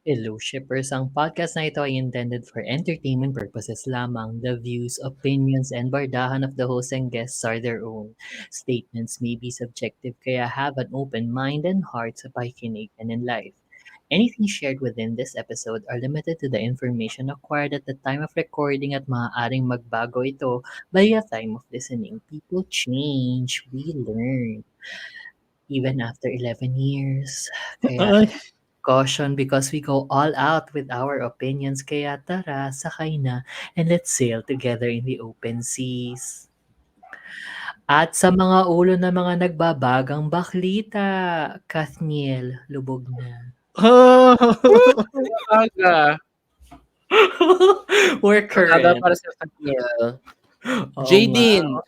Hello Shippers, ang podcast na ito ay intended for entertainment purposes lamang. The views, opinions, and bardahan of the host and guests are their own. Statements may be subjective kaya have an open mind and heart sa pakikinig and in life. Anything shared within this episode are limited to the information acquired at the time of recording at maaaring magbago ito by the time of listening. People change, we learn. Even after 11 years. Kaya Ay, caution because we go all out with our opinions. Kaya tara, sakay na, and let's sail together in the open seas. At sa mga ulo ng mga nagbabagang baklita, Kathniel, lubog na. Aga. We're Aga current. para sa Katniel. Oo Jaydin, nga.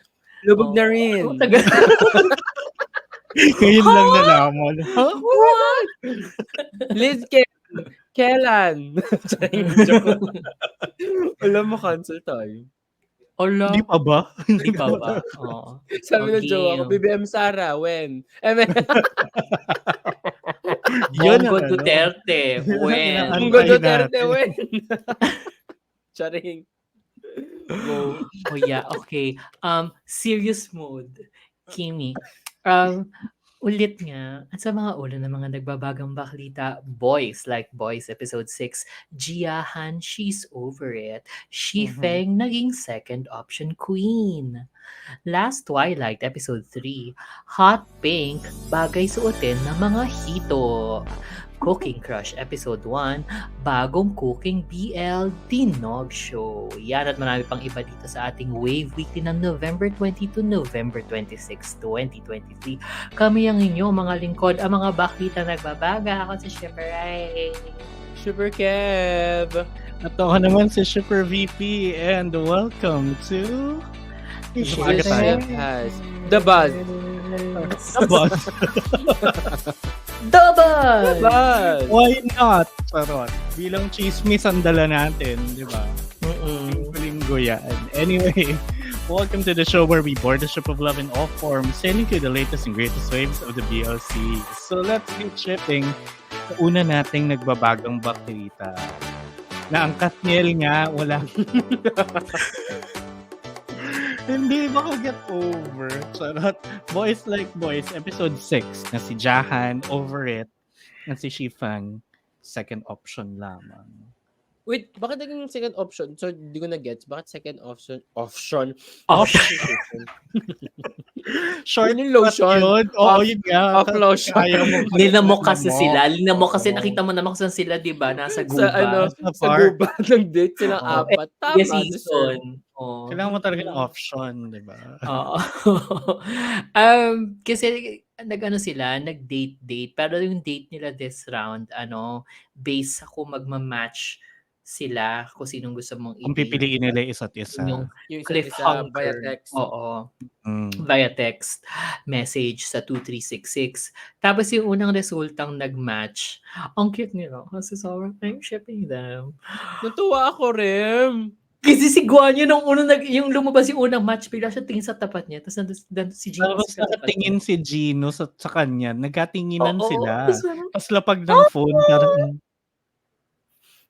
lubog Oo. na rin. Tagal. ngayon lang nalaman. Huh? What? Liz Kailan? Joke. Alam mo, cancel tayo. Ala, Hindi pa ba? hindi pa ba? Oo. Sabi ng jowa ko, game. BBM Sara, when? Yun ang Bongo ano. Duterte, when? Bongo Antayin Duterte, natin. when? Charing. Go. Oh yeah, okay. Serious mode. Kimi. Ulit nga, at sa mga ulo ng mga nagbabagang baklita, Boys Like Boys Episode 6, Jiahan, she's over it. Feng naging second option queen. Last Twilight Episode 3, Hot Pink, bagay suotin ng mga hito. Cooking Crush Episode 1, bagong cooking BL Dinog Show. Yan at marami pang iba dito sa ating Wave Weekly ng November 20 to November 26, 2023. Kami ang inyo, mga lingkod, ang mga baklita nagbabaga. Ako si Shipper Ray. Super Kev. At ako naman si Shipper VP and welcome to Super Umaga tayo. Kev has the buzz. Abot. Double! Buzz. Why not? Charot. Bilang chismis ang dala natin, di ba? Mm-mm. Linggo yan. Anyway, welcome to the show where we board the ship of love in all forms, sailing through the latest and greatest waves of the BLC. So let's get shipping sa una nating nagbabagang baklita. Na ang Katniel nga, wala. Hindi makaget over. Charot. Boys Like Boys, episode 6, na si Jahan, over it, na si Shifang, second option lamang. Wait, bakit naging second option? So, di ko na-gets. Bakit second option? Option? Short Yun yung lotion. Yun. Oo, yun nga. Off lotion. Kaya mo Linamok kasi linamok. sila. Linamok kasi Oo. nakita mo naman kung saan sila, di ba? Nasa Sa guba. ano, Sa sa park. guba ng date silang Oo. apat. Tama, Yes, deserve. season. Oh. Kailangan mo talaga ng option, di ba? Oo. Kasi nag-ano sila, nag-date. Pero yung date nila this round, based sa kung magma-match sila, kung sinong gusto mong Kung pipiliin nila isa't isa. Yung Yung isa't isa cliffhanger. via text. Oo. Mm. Via text message sa 2366. Tapos yung unang resultang nag-match, ang cute nila. Kasi sobrang I'm shipping them. Natuwa ako rin. Kasi si Guan yun yung lumabas yung unang match, bigla siya tingin sa tapat niya. Tapos nandun si Gino Tapos sa tapat nakatingin si Gino sa kanya. Nagkatinginan Oo, sila. tapos parang, Tapos lapag ng phone. Parang,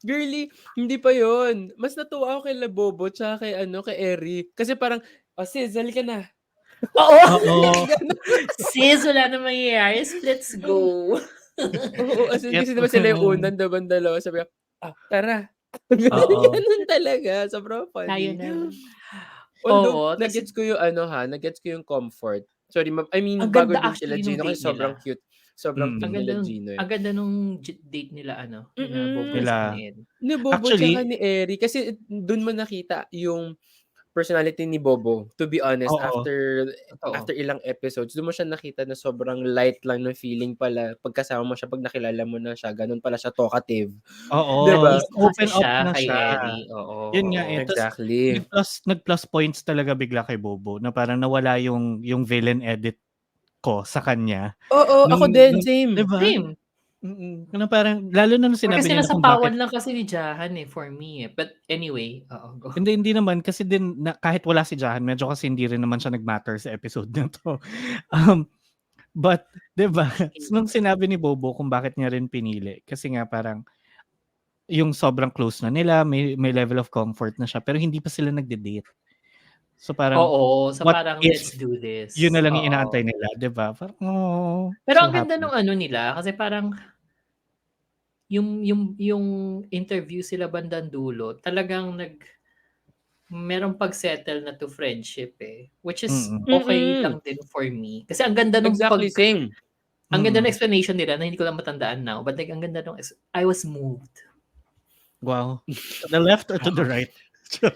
Girly, hindi pa yon. Mas natuwa ako kay Labobo tsaka kay Eri. Kasi parang, sis, dali ka na. oo! oo. Sis, wala na mangyayari. Let's go. Oo, as in, kasi naman sila yung unang daban dalawa. Sabi ko, tara. Oo. Ganun talaga. Sobrang Tayo funny. na. Although, Oo, nag-gets ko yung nag-gets ko yung comfort. Sorry, I mean, Ang bago ganda din sila actually nung Gino kasi date sobrang nila. cute. Sobrang cute Ang nila ganda, Gino. ang ganda nung date nila, nila Bobo Nila. and Ed. Ni Bobo Actually- tsaka ni Eri. Kasi dun mo nakita yung personality ni Bobo. To be honest, Oo. after ilang episodes, doon mo siya nakita na sobrang light lang ng feeling pala. Pagkasama mo siya, pag nakilala mo na siya, ganun pala siya talkative. Oo. Diba? Open Kasi up siya na kay siya. Eri. Oo. Yun nga eh. Tas, Exactly. nag-plus points talaga bigla kay Bobo na parang nawala yung villain edit ko sa kanya. Oo, ako din, same. Diba? Same. Na parang, lalo na nung sinabi Kasi niya na kung nasapawan bakit. lang kasi ni Jahan for me. But anyway, go. Hindi naman. Kasi din, kahit wala si Jahan, medyo kasi hindi rin naman siya nag-matter sa episode na to. But, diba? Nung sinabi ni Bobo kung bakit niya rin pinili. Kasi nga parang, yung sobrang close na nila, may level of comfort na siya, pero hindi pa sila nagde-date. So parang, Oo, so what parang if let's do yun na this. lang yung Oo. inaantay nila, 'di ba? Parang, oh, Pero so ang ganda happy. nung ano nila kasi parang yung interview sila bandang dulo, talagang merong pag-settle na to friendship eh. Which is Mm. okay Mm. lang din for me. Kasi ang ganda nung Exactly, same. ang ganda ng Mm. explanation nila na hindi ko lang matandaan now. But like, ang ganda nung, I was moved. Wow. To the left or to the right?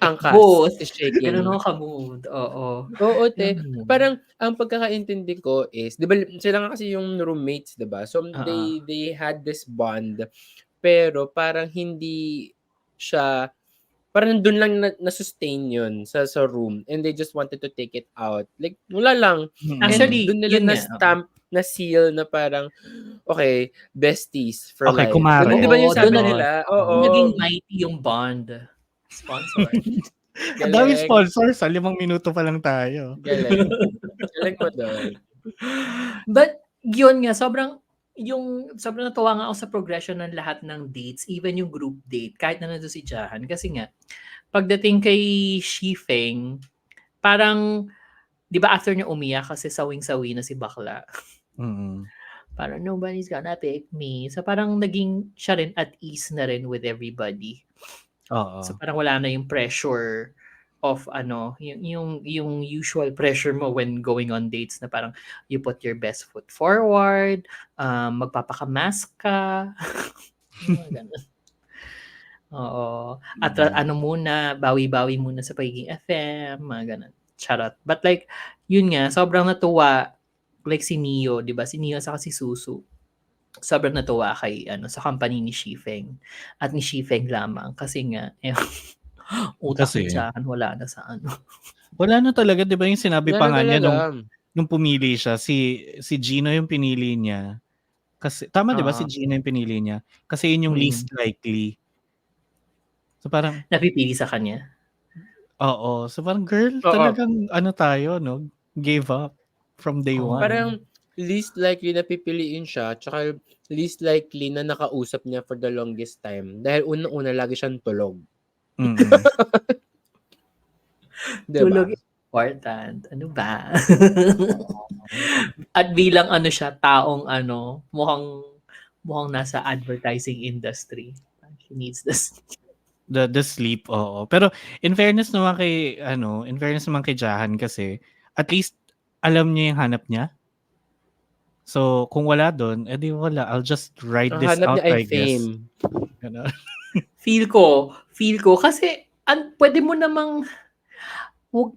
Angkas Both. is Ganun shaking. ako ka-moved. Oo. Oo, te. Ganun. Parang ang pagkakaintindi ko is, 'di ba sila nga kasi yung roommates, 'di ba? So Oo. they had this bond, pero parang hindi siya, parang dun lang na-sustain yun sa room, and they just wanted to take it out. Like wala lang. And Mm. Actually, dun nila yun nga. Oo. na-stamp, na-seal na parang, okay, besties for Okay, life. Ganun, 'di kumare. ba yung Oo, sabi Ganon. nila? doon Oo. naging Oo. mighty yung bond. Sponsor. Ang daming Galing. sponsors, 5 minuto pa lang tayo. Galing. Galing mo dun. But yun nga, sobrang natuwa nga ako sa progression ng lahat ng dates, even yung group date, kahit na nandun si Jahan. Kasi nga, pagdating kay Shifeng, parang, di ba after niya umiyak kasi sawing-sawi na si bakla. Mm. Parang nobody's gonna pick me. So parang naging siya rin at ease na rin with everybody. So Oo. parang wala na yung pressure of yung usual pressure mo when going on dates na parang you put your best foot forward, magpapaka-mask ka. Yung mga ganun. Oo. At ano muna, bawi-bawi muna sa pagiging FM, mga ganun. Charot. But like, yun nga, sobrang natuwa. Like si Neo, di ba? Si Neo saka si Susu. Sobrang natuwa kay sa company ni Shifeng. At ni Shifeng lamang. Kasi nga, utak ni Kasi Jahan wala na sa ano. wala na talaga, 'di ba yung sinabi Wala pa na nga niya talaga. nung pumili siya, si Gino yung pinili niya. Kasi tama 'di ba si Oo. Gino yung pinili niya? Kasi yun yung least likely. So parang, Napipili sa kanya. oo. So parang, girl, Oo. talagang ano tayo 'no, gave up from day Oo. one. Parang least likely na pipiliin siya, tsaka least likely na nakausap niya for the longest time. Dahil unang-una lagi siyang tulog. Mm. 'Di ba? Tulog important. Ano ba? At bilang siya, taong mukhang nasa advertising industry. He needs this. The sleep, oo. Pero in fairness naman kay Jahan kasi, at least alam niya yung hanap niya. So, kung wala dun, edi wala. I'll just ride Ang this hanap out, niya ay I guess. fame. Gano'n. Feel ko kasi pwede mo namang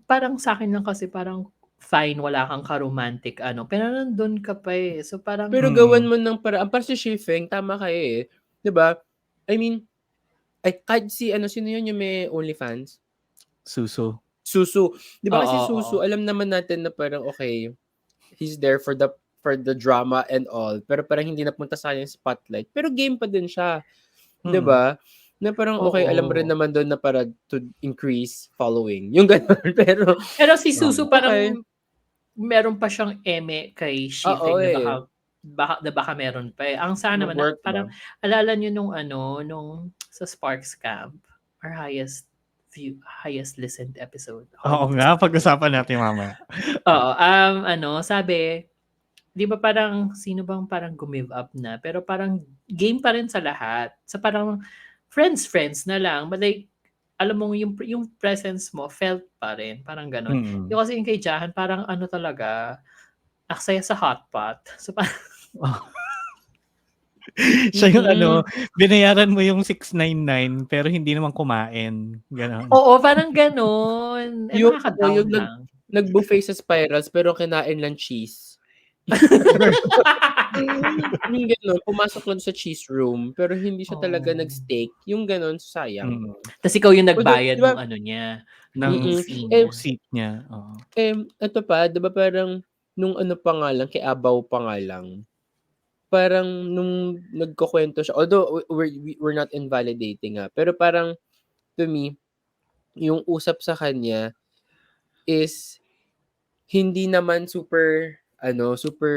parang sa akin lang kasi parang fine wala kang ka-romantic pero nandun ka pa eh. So parang Pero gawan Mm. mo ng paraan. Para si Shifeng, tama ka eh. 'Di ba? I mean, ay kahit si sino yun yung may OnlyFans? Suso. Susu. 'Di ba kasi oo, oo. Susu, alam naman natin na parang okay, he's there for the drama and all, pero parang hindi napunta sa kanya yung spotlight. Pero game pa din siya, 'di Mm. ba? Na parang okay, alam mo rin Oo. naman dun na para to increase following, yung gano'n. Pero si Tama. Susu Okay. parang meron pa siyang eme kay Oo, Shifeng na eh. baka meron pa eh. Ang sana naman Mag-work ba? parang alala niyo nung sa Sparks Camp, our highest listened episode Oo according to nga, Spotify. pag-usapan natin mamaya. Oo, sabi, 'di ba parang sino bang parang gumive up na, pero parang game pa rin sa lahat. So parang friends na lang, but like alam mo yung presence mo felt pa rin, parang gano'n. Mm. Yung kasi yung kay Jahan parang talaga, aksaya sa hotpot. So parang Siya yung Mm. binayaran mo yung 699 pero hindi naman kumain, gano'n. oo, parang gano'n. Yung Nakaka-down yung lang. nag-buffet sa Spirals pero kinain lang cheese. Yung gano'n, pumasok lang sa cheese room, pero hindi siya talaga Oo. nag-steak, yung gano'n, sayang. Mm. Tas ikaw yung Although, nagbayad 'di ba nung niya, nung Ng fee eh, niya. seat niya, oo. eto pa, 'di ba parang nung pa nga lang, kay Abaw pa nga lang, parang nung nagkukuwento siya, although we're not invalidating, pero parang to me, yung usap sa kanya is hindi naman super super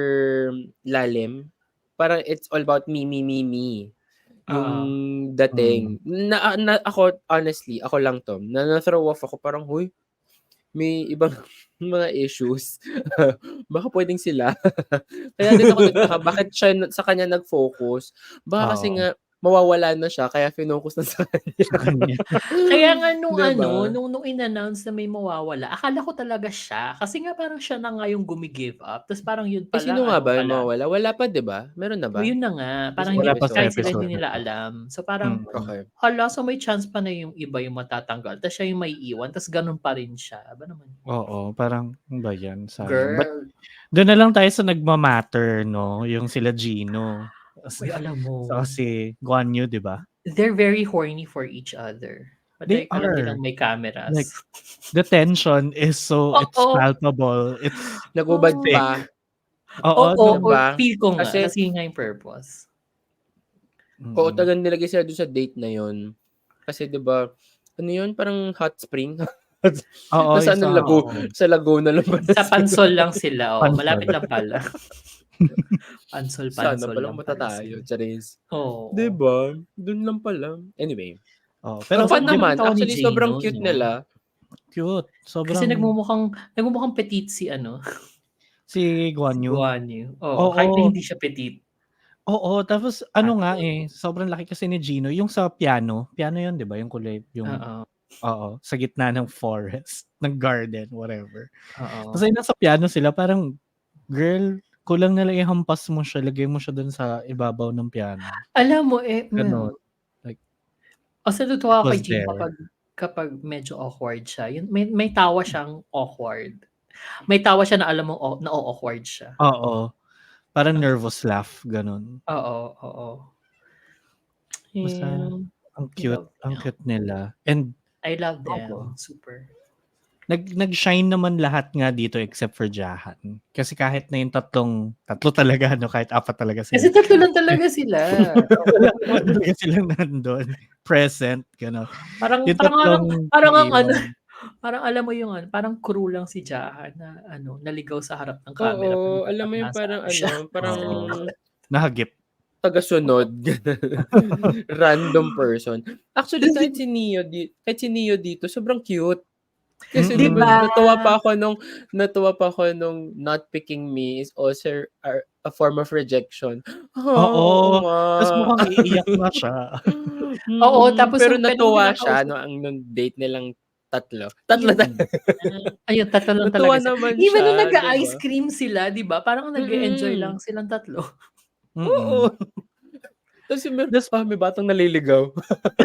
lalim. Parang it's all about me, me, me, me. yung Oo. dating. Ako, honestly, ako lang 'to, na-throw off ako parang, "Hoy, may ibang mga issues. Baka puwedeng sila." Kaya din ako nagtaka bakit siya sa kanya nag-focus. Baka kasi Oo, nga mawawala na siya kaya finocus na sa kanya. sa kanya. Kaya nga nung 'Di ano, ba? nung in-announce na may mawawala, akala ko talaga siya. Kasi nga parang siya na nga yung gumi-give up, ta's parang yun Eh, sino pala nga ano ba yung pala. mawawala? Wala pa 'di ba? Meron na O ba? yun na nga, parang Isang Wala hindi pa sa episode? kahit sila episode hindi na nila 'to. alam. So parang, Okay. hala, so may chance pa na yung iba yung matatanggal, ta's siya yung maiiwan, ta's ganun pa rin siya. Aba naman. Oo, parang ano ba 'yan, sayang. But Girl, do'n na lang tayo sa nagma-matter 'no, yung sila Gino. uy, alam mo, Saka si Guan Yu, 'di ba? they're very horny for each other. But They like, alam are. nilang may cameras. Like, the tension is so it's Oo, palpable, it's Nagubad oo. thick. pa, Oo, Oo, 'di nung or ba? feel ko nga, Kasi kasi yun nga yung purpose. oo, mm. talagang nilagay sila dun sa date na yun. Kasi 'di ba, ano yun, parang hot spring? Oo, Nasa yung ano, sa Oo. Sa Laguna lang pala Sa sila. Pansol lang sila, oo, Pansol. malapit lang pala. Sana Pansol-pansol pala lang pumunta pala tayo, sila. charis. 'Di Oo. ba? Dun lang pala. Anyway, Oo, Ang pero fun ganda 'di ng naman. katawan ni Actually, sobrang Gino cute 'no? nila. cute, Kasi sobrang nagmumukhang petite si ano, si si Guan Yu. Guan Yu. Oo, kahit na Oo, hindi siya petite. oo, tapos ano nga, eh, sobrang laki kasi ni Gino yung sa piano, piano yun 'di ba, yung kulay yung Oo, oo, sa gitna ng forest, ng garden, whatever. oo. Tapos ayun nasa piano sila parang, girl, kulang na lang ihampas mo siya, lagay mo siya dun sa ibabaw ng piano, Alam mo, gano'n. Like, kasi it natutuwa ako kay was Gino there. kapag medyo awkward siya, yun may tawa siyang awkward. May tawa siya na alam mo na-o-awkward siya. Oo, parang Ang nervous laugh, gano'n. oo, oo. Basta Yung love ang them. cute nila and I love oo, them, super. nag-shine naman lahat nga dito except for Jahan. Kasi kahit na yung tatlo talaga 'no, kahit 4 talaga Kasi sila. 3 lang talaga sila. Wala naman talaga silang nandun, present, gano'n. Parang Yung parang tatlong parang ang ano, naiiwan. parang alam mo yung ano, parang crew lang si Jahan na ano, naligaw sa harap ng camera pero Oo, alam dapat mo yung nasa parang ano siya, ano, parang nasa Oo, likod. nahagip. tagasunod, gano'n. Random person. Actually, Tas 'di kahit si Neo dito sobrang cute. Kasi 'di 'di ba Mm. ba? natuwa pa ako nung not picking me is also a form of rejection. Oo Oo, nga. tas mukhang iiyak na siya. Oo, tapos Pero yung pero natuwa siya kinakausap nung date nilang tatlo. Tatlo yun Hmm, talaga. ayun 3 lang Natuwa talaga sila. naman Even nung siya, 'di nag-a-ice ba? cream sila 'di ba, parang nag-e-enjoy Mm. lang silang tatlo. mm. Oo. Tapos yung Tas may batang naliligaw.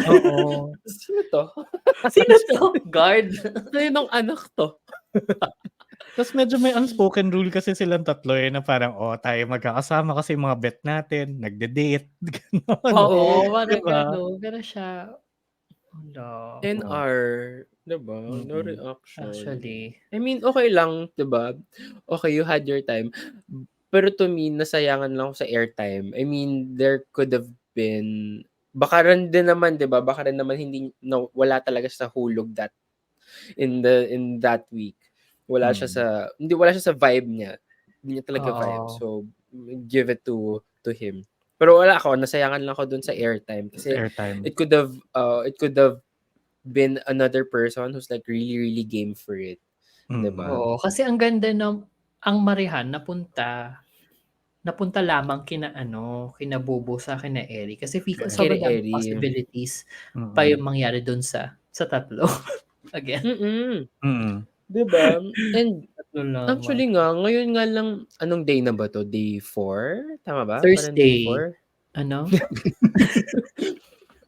oo, Sino 'to? Sino 'to? Guard? Kaninong anak 'to? tas medyo may unspoken rule kasi silang tatlo, eh, na parang, "Oh, tayo magkakasama kasi yung mga bet natin, nagde-date." Gano'n, Oo, Oo, 'di parang ba? gano'n. Pero siya, hala, Oo, NR, 'di ba? No mm. reaction. actually. I mean, okey lang, 'di ba? Okay, you had your time. Pero to me, nasayangan lang ako sa airtime. I mean, there could have been baka rin din naman, 'di ba? Baka rin naman hindi wala talaga sa hulog in that week. Mm. Wala siya sa vibe niya. Hindi niya talaga vibe. Oo. So, give it to him. Pero wala ako, nasayangan lang ako dun sa airtime Sa kasi airtime. it could have been another person who's like really, really game for it, 'di ba? Mm. Oo, kasi ang ganda ng ang Marihan napunta lamang kina ano, kina Bobo sa kina Eri kasi feel ko Kaya Kay sobrang daming Eri. possibilities pa mm. yung mangyari dun sa tatlo. Again, Mm, Mm. 'di ba? And tatlo lamang. actually nga, ngayon nga lang, anong day na ba 'to? Day 4? Tama ba? Parang day Thursday, 4? ano?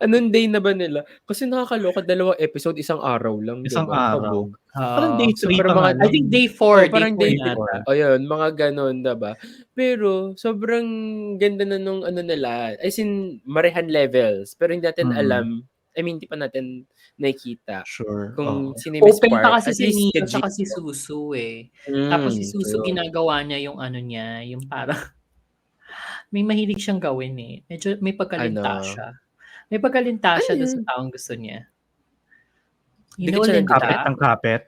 Anong day na ba nila? Kasi nakakaloka, 2 episode, isang araw lang, 'di Isang ba? araw. Kabog. Parang Oo. day So, 3 pero pa nga I lang, think day oh, 4, day parang 4 day day 3, 4. yata. ayun, mga gano'n, 'di ba? Pero sobrang ganda na nung ano nila, as in Marehan levels, pero hindi natin Mm. alam, I mean, hindi pa natin nakikita Sure, kung oo. sino yung Miss Open pa Spark, kasi at si least kay Neo tsaka si Gino. Susu, eh. Tapos si Susu Ayun. ginagawa niya yung ano niya, yung parang may mahilig siyang gawin, eh. Medyo may pagkalinta Ano, siya. May pagkalinta ano siya dun sa yun? taong gusto niya. You Dikit know siya ng Kapit dikit? linta? ng kapit.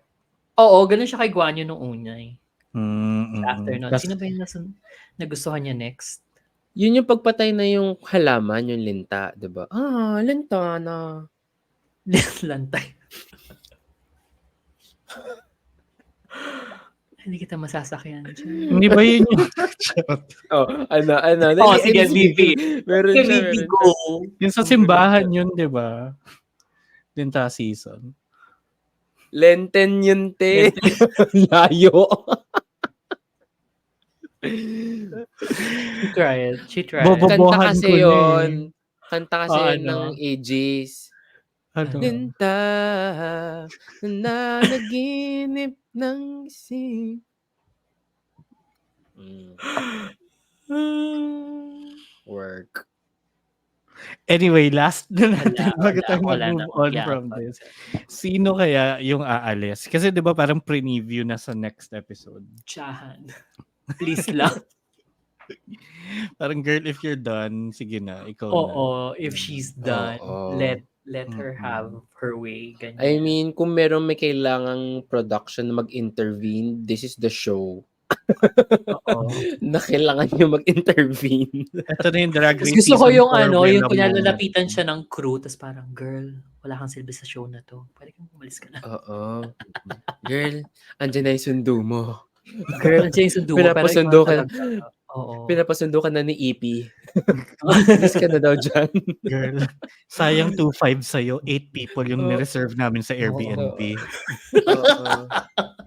Oo, ganun siya kay Guanyo nung una, eh. Hmm, After mm. nun, Tas sino ba yung nagustuhan niya next? Yun yung pagpatay na yung halaman, yung linta, 'di ba? Linta na. Lantay. Hindi kita masasakyan dyan. Hindi ba yun yung charot. Ano, Oh, sige, VP. Meron Okay, siya, VP, meron go. siya. Yung sa simbahan yun, di ba? Linta season. Lenten yun, te. Layo. She tried. Bobo. Kanta Bobohan kasi ko na yun. Kanta kasi Oh, yun ano? ng AJs. Ano? Linta na naginip ng isip. Work. Anyway, last na natin bago tayo wala mag-move na. on Yeah, from but- this. Sino kaya yung aalis? Kasi di ba parang preview na sa next episode. Tsahan. Please lang. Parang girl, if you're done, sige na, ikaw na. Oo, if she's done, Oo. let her have her way. Ganyan. I mean, kung meron may kailangang production na mag-intervene, this is the show Oo. na kailangan nyo mag-intervene. Ito na yung drag Tapos race gusto ko season yung 4 yung Bella kunya moment. lalapitan siya ng crew, tapos parang, girl, wala kang silbi sa show na to. Pwede kang umalis ka na. Oo. Girl, andyan na yung sundo mo. Girl, nandiyan yung sundo mo, pero Pinapasundo ikaw ka. talaga. Oo. Pinapasundo ka na ni EP. Miss ka na daw dyan. Girl, sayang 2.5 sa'yo. 8 people yung Oo. nireserve namin sa Airbnb. Oo.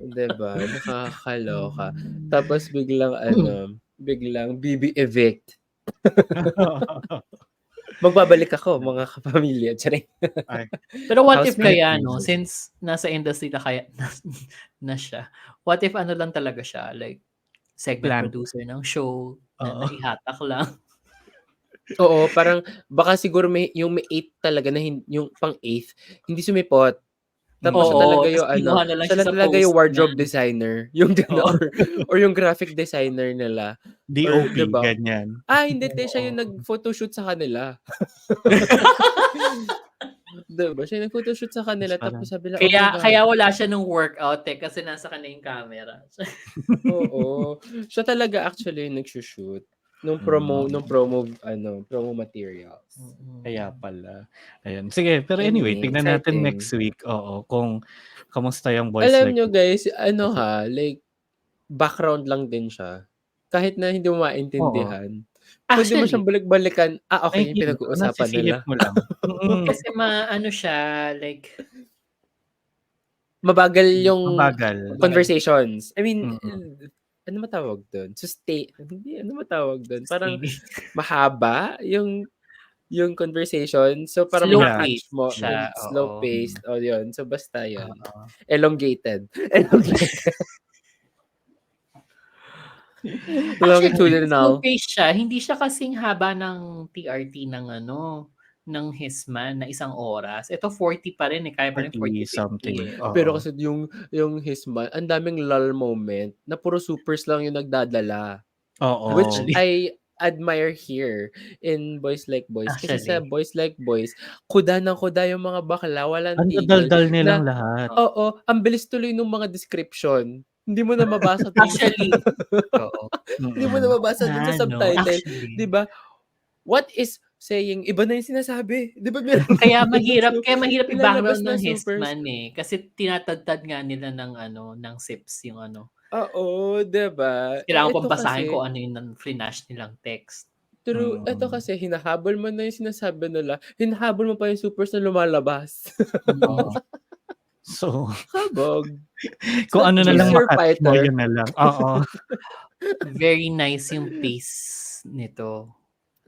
Diba? Nakakaloka. Tapos biglang BB evict. Magbabalik ako, mga kapamilya. Charing. Pero what if Housemate. kaya, no, since nasa industry na kaya na siya, what if ano lang talaga siya, like, segment Plan. producer ng show, na Oo. naihatak lang. Oo, parang baka siguro may 8 talaga na yung pang 8th, hindi sumipot. Tapos siya Oo, talaga tas yung kinuha na lang siya siya sa talaga yung post wardrobe niyan. designer, yung gano'n, or yung graphic designer nila. DOP, diba? ganyan. Hindi, siya yung nag-photoshoot sa kanila. Diba? Siya yung nag-photoshoot sa kanila, tapos sabi na, Kaya wala siya nung workout kasi nasa kanya yung camera. Oo. Siya talaga actually yung nagsushoot nung promo materials. Kaya pala. Ayun. Sige, pero anyway, tignan natin exciting. next week. Oo, kung kamusta yung Boys Alam Like nyo guys, like background lang din siya. Kahit na hindi mo maintindihan. Pwede mo Actually, siyang balik-balikan. Okay, yung Ay, pinag-uusapan nila. nasisilip mo lang. kasi ano siya, like, Mabagal yung Mabagal. conversations. I mean, Mm-mm. ano matawag doon? Hindi, ano matawag doon? Parang mahaba yung conversation. So, parang Slow ma-catch pace mo. siya, Slow oo. paced. O, yun. So, basta yun. Oo. Elongated. Actually, Longitudinal. slow pace siya. Hindi siya kasing haba ng TRT ng Hisman na 1 oras. Ito 40 pa rin kaya pa rin 40 something. Oo. Pero kasi yung Hisman, ang daming lull moment na puro supers lang yung nagdadala. Oo. Which I admire here in Boys Like Boys. Kasi sa Boys Like Boys, kuda ng kuda yung mga bakla, walang ang tigil. daldal nilang lahat. Oo, ang bilis tuloy ng mga description. Hindi mo na mabasa Actually, oo. Hindi mo na mabasa dun sa subtitle. Diba? What is saying? Iba na yung sinasabi. Diba? Kaya mahirap Ilalabas i-background na ng supers. Hisman kasi tinatagtad nga nila ng sips yung Oo, diba? Kailangan pang basahin ko ano yung flash nilang text. True. Ito kasi, hinahabol mo na yung sinasabi nila. Hinahabol mo pa yung supers na lumalabas. So, habog. Kung ano na lang Your makatch mo, fighter. yun na lang. Oo. Very nice yung pace nito.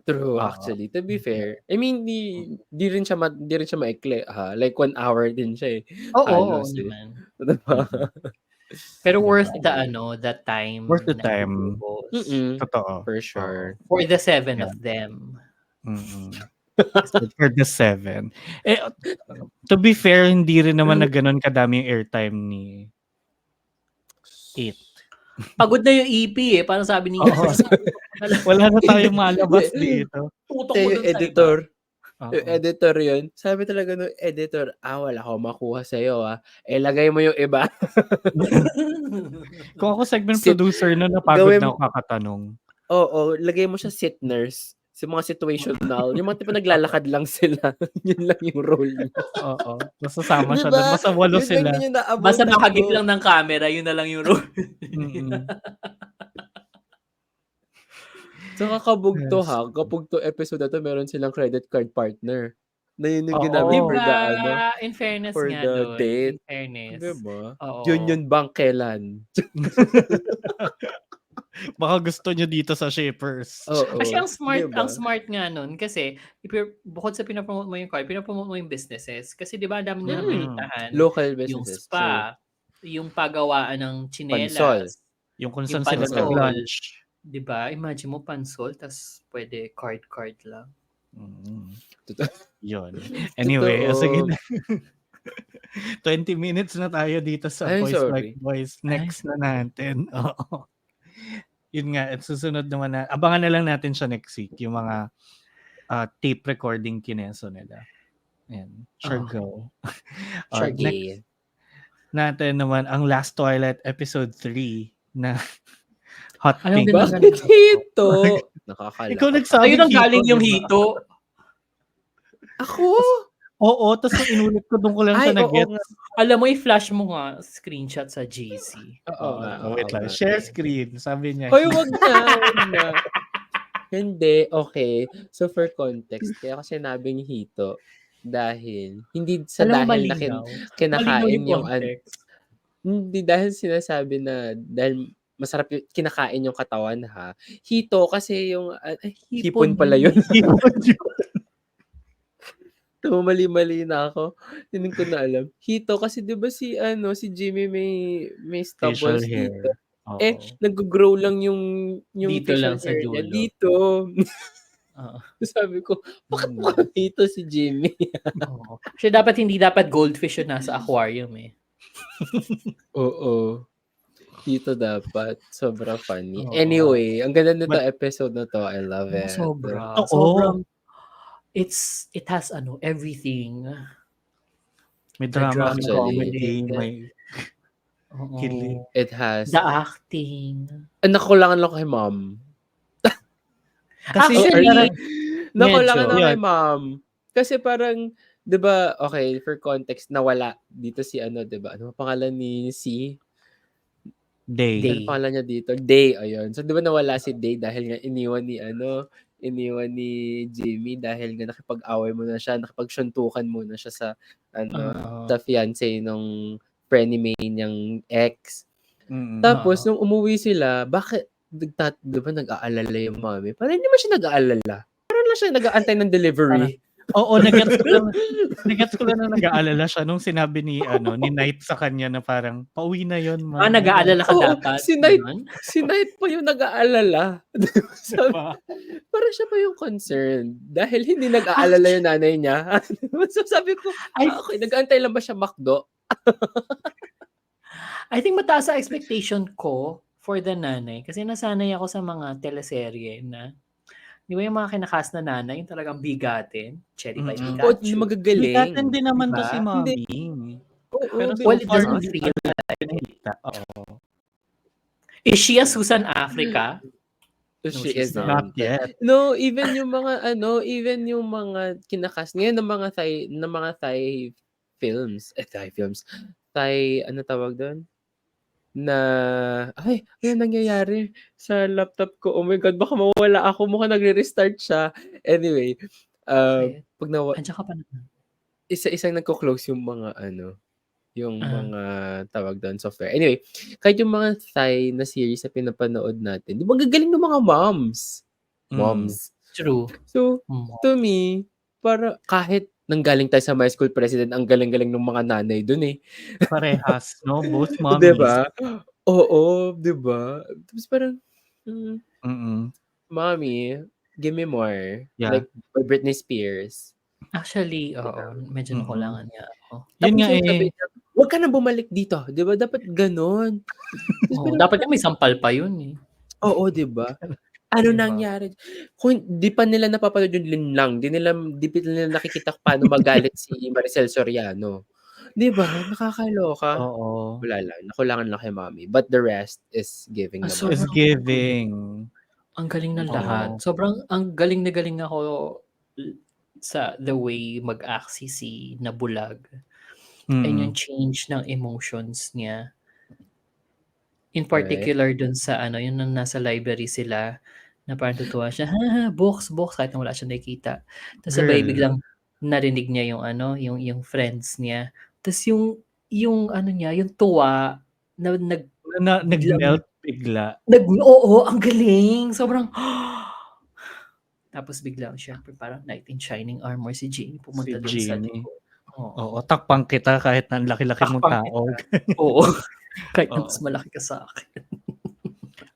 True, actually. To be fair. I mean, di rin siya maikli. Like 1 hour din siya eh. Oo, Halos, naman. Diba? Pero worth the time. Worth the time. Totoo. For sure. For the 7 of them. For the 7. To be fair, hindi rin naman na ganun kadami yung airtime ni 8. Pagod na yung EP parang sabi niya. Wala na tayong malabas dito. Yung editor. Yung editor yun. Sabi talaga ng editor, wala akong makuha sa'yo lagay mo yung iba. Kung ako segment producer na napagod na ako kakatanong. Oo, lagay mo siya sit nurse. Sa mga situational, yung mga tipo naglalakad lang sila. Yun lang yung role niya. Oo. Masasama Di siya doon. ba? Basta 8 Yun lang sila. din yung Basta naabutan makagip ko. lang ng camera, yun na lang yung role. Mm. Saka kabugto Yes. ha, kapag to episode na to, meron silang credit card partner. Na yun yung Oo. ginamit for the Diba? In fairness for nga the doon. In date. fairness. Diba? Oo. Union Bank kailan? Baka gusto nyo dito sa Shippers. Oo. Actually, ang Diba? smart nga nun kasi bukod sa pinapromote mo yung car, pinapromote mo yung businesses. Kasi di ba, ang dami nilang Mm. binitahan. Local Yung businesses. True. spa, yung pagawaan ng Pansol. tsinelas, Yung kung yung saan sila pansol. nag-lunch. di ba? Imagine mo pansol, tas pwede card lang. Mm. Totoo. Yun. Anyway, Totoo. sige na. 20 minutes na tayo dito sa Ay, Voice sorry. Like Voice. Next na natin. Oo. Yun nga, at susunod naman na, abangan na lang natin siya next week, yung mga tape recording kineso nila. Ayan. Sure Oh. go. Sure Next natin naman ang Last Twilight episode 3 na Hot Anong Pink. ganda Bakit hito? Nakakala Ikaw ko. nagsabi Ayun ang galing yung diba? hito. Ako? Oo, tapos nung inulit ko doon ko lang siya Ay, oo nag-get. nga. Alam mo, i-flash mo nga screenshot sa GC. Oo nga. Wait oo lang. nga. Share screen. Sabi niya. Hoy, wag na. Wag na. Hindi, okay. So for context, kaya ko sinabing hito dahil hindi sa Alam mo, dahil na malinaw. Malinaw kinakain yung context. hindi dahil sinasabi na dahil masarap yung kinakain yung katawan ha. Hito kasi yung hipon pala yun. Hipon yun. Mali-mali na ako. Hindi ko na alam. Hito kasi 'di ba si Jimmy may Facial stubbles hair. dito. Oo. Nag-grow lang yung Dito facial lang sa hair niya dulo. dito. Oo. Sabi ko, bakit mukhang hito si Jimmy? Oo. Siya hindi dapat goldfish yun nasa aquarium eh. Oo. Hito dapat. Sobra funny. Oo. Anyway, ang ganda nito episode na to. I love it. Sobra. Oo. Sobrang it has everything. May drama, may Actually. comedy, may Oo. kilig. It has. The acting. Nakulangan lang kay mom. Kasi Actually, nakulangan medyo. lang kay mom. Kasi parang, 'di ba, okay, for context, nawala dito si 'di ba? Ano pangalan ni Day. Ano pangalan niya dito? Day, ayun. So 'di ba nawala si Day dahil nga iniwan ni Jimmy dahil nga nakipag-away muna siya, nakipagsuntukan muna siya sa sa fiancé nung frenemy niyang ex. Mm. Tapos nung umuwi sila, bakit 'di ba nag-aalala yung mommy? Parang hindi man siya nag-aalala. Parang lang siya nag-aantay ng delivery. Oo, nagets ko lang na nag-aalala siya nung sinabi ni Knight sa kanya na parang pauwi na yon, ma. Nag-aalala ka Oo, dapat. si Knight pa yung nag-aalala. Parang siya pa yung concerned dahil hindi nag-aalala yung nanay niya. So sabi ko, okay, nag-aantay lang ba siya McDo? I think mataas sa expectation ko for the nanay kasi nasanay ako sa mga teleserye na di ba yung mga kinakast na nanay, yung talagang bigatin, Cherry Pie Pikachu. Magagaling. Bigatin din naman to Diba? si Mommy. Pero Well, it far, doesn't hindi feel pa nakita. Oo. Is she a Susan Africa? She she's isn't. Not yet. No, even yung mga kinakast ngayon ng mga Thai films. Thai, ano tawag doon? Ay, ano nangyayari sa laptop ko? Oh my God, baka mawala ako. Mukhang nagre-restart siya. Anyway, pag Andiyan ka pa naman. isa-isang nagko-close yung mga yung mga tawag doon software. Anyway, kahit yung mga Thai na series na pinapanood natin, di ba gagaling ng mga moms? True. So, to me, para kahit nanggaling tayo sa my school president, ang galing-galing ng mga nanay dun eh. Parehas, no? Both mommies. Diba? Oo, diba? Tapos parang, mommy, give me more. Yeah. Like, Britney Spears. Actually, medyo nakulangan niya ako. Yun nga sabi niya, huwag ka na bumalik dito. Diba? Dapat ganon. Dapat nga may sampal pa yun eh. Oo, diba? Ano nangyari? Kung di pa nila napapanood yung Linlang, di pa nila nakikita paano magalit si Maricel Soriano. Di ba? Nakakaloka. Wala lang. Nakulangan lang kay mommy. But the rest is giving naman. Is giving. Ang galing ng Oo. lahat. Sobrang ang galing na galing ako sa the way mag-act si na bulag. And yung change ng emotions niya. In Correct. particular dun sa ano, yung nasa library sila, na parang tutuwa siya, "Ha, books, books," kahit na wala siyang nakikita. Tapos sabay Girl. biglang narinig niya yung ano, yung friends niya. Tapos yung ano niya, yung tuwa na biglang Nag-melt bigla. oo, ang galing. Sobrang tapos biglang siyempre parang knight in shining armor si Jamie Si pumunta dun sa Jamie. likod. Oo. Oo, takpan kita kahit na ang laki-laki mong Takpan tao. Oo. Kahit na Oo. mas malaki ka sa'kin.